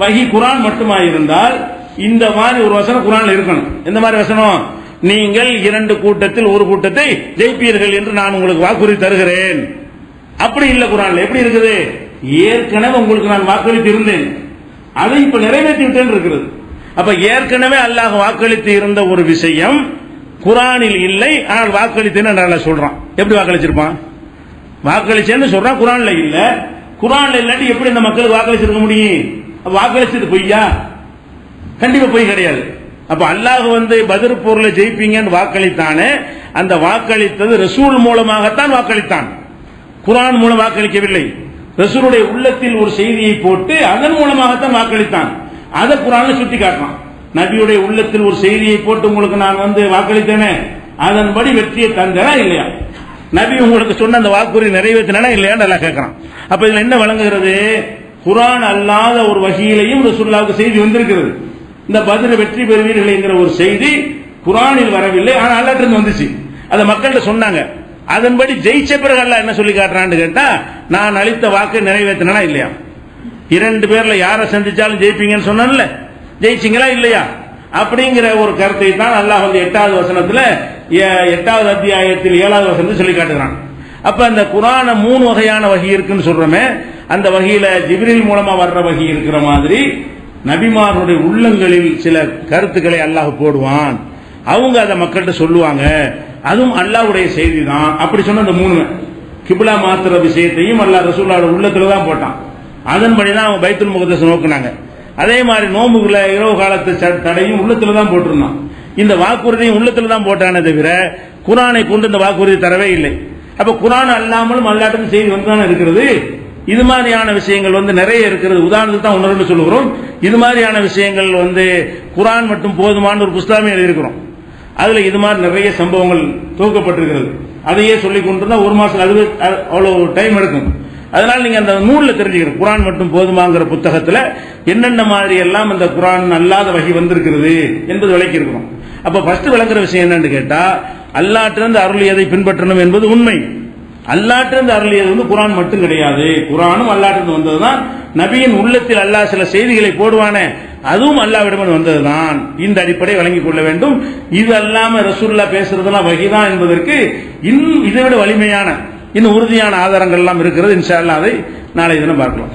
வஹி குர்ஆன் மட்டுமா இருந்தால் இந்த மாதிரி ஒரு வசனம் குர்ஆன்ல இருக்கணும். எந்த மாதிரி வசனம், நீங்கள் இரண்டு கூட்டத்தில் ஒரு கூட்டத்தை ஜெயிப்பீர்கள் என்று நான் உங்களுக்கு வாக்குறுதி தருகிறேன். அப்படி இல்ல குர்ஆன்ல, எப்படி இருக்குது, ஏற்கனவே உங்களுக்கு நான் வாக்களித்து இருந்தேன், அதை இப்ப நிறைவேற்றி விட்டேன் இருக்கிறது. அப்ப ஏற்கனவே அல்லாஹ் வாக்களித்து இருந்த ஒரு விஷயம் குர்ஆனில் இல்லை, ஆனால் வாக்களித்தேன்னு அல்லாஹ் சொல்றான். எப்படி வாக்களிச்சிருப்பான், வாக்களிச்சேன்னு சொல்றான், குர்ஆன்ல இல்ல. குர்ஆன்ல இல்லாட்டி எப்படி இந்த மக்களுக்கு வாக்களிச்சிருக்க முடியும்? வாக்களிச்சது பொய்யா? கண்டிப்பா பொய் கிடையாது. அப்ப அல்லாஹ் பத்ர் போர்ல ஜெயிப்பீங்கன்னு வாக்களித்தானே, அந்த வாக்களித்தது ரசூல் மூலமாகத்தான் வாக்களித்தான், குர்ஆன் மூலம் வாக்களிக்கவில்லை. ரசூலுடைய உள்ளத்தில் ஒரு செய்தியை போட்டு அதன் மூலமாகத்தான் வாக்களித்தான். அதை குர்ஆன்ல சுட்டி காட்டுறான். நபியுடைய உள்ளத்தில் ஒரு செய்தியை போட்டு உங்களுக்கு நான் வாக்களித்தேனே, அதன்படி வெற்றியை தந்தனா இல்லையா, நபி உங்களுக்கு சொன்ன அந்த வாக்குறுதி நிறைவேற்றினா இல்லையான்னு எல்லாம் கேட்கறான். அப்ப இதுல என்ன வழங்குகிறது, குர்ஆன் அல்லாத ஒரு வகையிலையும் ரசூலுல்லாஹ்வுக்கு செய்தி வந்திருக்கிறது. இந்த பத்ர் வெற்றி பெறுவீர்கள் என்கிற ஒரு செய்தி குர்ஆனில் வரவில்லை, ஆனால் அல்லாஹ்ட்ட இருந்து வந்துச்சு, அதை மக்கள்கிட்ட சொன்னாங்க. அதன்படி ஜெயிச்ச பிறகு அல்லாஹ் என்ன சொல்லி காட்டுறான்னு கேட்டா, நான் அளித்த வாக்கு நிறைவேற்றினா இல்லையா, இரண்டு பேர்ல யாரை சந்திச்சாலும் ஜெயிப்பீங்கன்னு சொன்னான்ல, ஜெயிச்சிங்களா இல்லையா அப்படிங்கிற ஒரு கருத்தை தான் அல்லாஹ் 8வது வசனத்துல 8வது அத்தியாயத்தில் 7வது வசனத்தில் சொல்லி காட்டுகிறான். அப்ப அந்த குர்ஆன 3 வகையான வகி இருக்குன்னு சொல்றோமே, அந்த வகையில ஜிப்ரீல் மூலமா வர்ற வகி இருக்கிற மாதிரி நபிமார்களுடைய உள்ளங்களில் சில கருத்துக்களை அல்லாஹ் போடுவான், அவங்க அதை மக்கள்கிட்ட சொல்லுவாங்க, அதுவும் அல்லாஹ்வுடைய செய்தி தான். அப்படி சொன்ன அந்த 3 கிப்லா மாத்துற விஷயத்தையும் அல்லாஹ் ரசூலுல்லாஹ் உள்ளத்துல தான் போட்டான். அதன்படிதான் அவங்க பைத்துல் முகத்தஸ் நோக்குனாங்க. அதே மாதிரி நோம்புக்குள்ள இரவு காலத்து தடையும் உள்ளத்துல தான் போட்டிருந்தான். இந்த வாக்குறுதியும் உள்ளத்துல தான் போட்டானே தவிர குர்ஆனை கொண்டு இந்த வாக்குறுதி தரவே இல்லை. அப்ப குர்ஆன் அல்லாமலும் அல்லாட்டும் செய்தி வந்து இருக்கிறது. இது மாதிரியான விஷயங்கள் நிறைய இருக்கிறது. உதாரணத்துக்கு தான் ஒன்று சொல்லுகிறோம். இது மாதிரியான விஷயங்கள் குர்ஆன் மட்டும் போதுமான ஒரு புஸ்தகமே எழுதியிருக்கிறோம். அதுல இது மாதிரி நிறைய சம்பவங்கள் துவக்கப்பட்டிருக்கிறது. அதையே சொல்லிக் கொண்டிருந்தா ஒரு மாசம் அதுவே அவ்வளவு டைம் எடுக்கும். அதனால நீங்க அந்த நூல்ல தெரிஞ்சுக்கணும். குர்ஆன் மட்டும் போதுமாங்கிற புத்தகத்துல என்னென்ன மாதிரி எல்லாம் இந்த குர்ஆன் அல்லாத வகை வந்திருக்கிறது என்பது விளக்கி இருக்கிறோம். அப்ப ஃபர்ஸ்ட் விளங்குற விஷயம் என்னன்னு கேட்டா, அல்லாஹ்விலிருந்து அருளியதை பின்பற்றணும் என்பது உண்மை. அல்லாஹ்விலிருந்து அருளியது குர்ஆன் மட்டும் கிடையாது. குர்ஆனும் அல்லாஹ்விலிருந்து வந்ததுதான். நபியின் உள்ளத்தில் அல்லாஹ் சில செய்திகளை போடுவானே, அதுவும் அல்லாஹ்விடம் வந்ததுதான். இந்த அடிப்படை வழங்கிக் கொள்ள வேண்டும். இது அல்லாம ரசூலுல்லாஹ் பேசுறதெல்லாம் வஹீதான் என்பதற்கு இன்னும் இதை விட வலிமையான இன்னும் உறுதியான ஆதாரங்கள் எல்லாம் இருக்கிறது. இன்ஷா அல்லாஹ் அதை நாளை தினம் பார்க்கலாம்.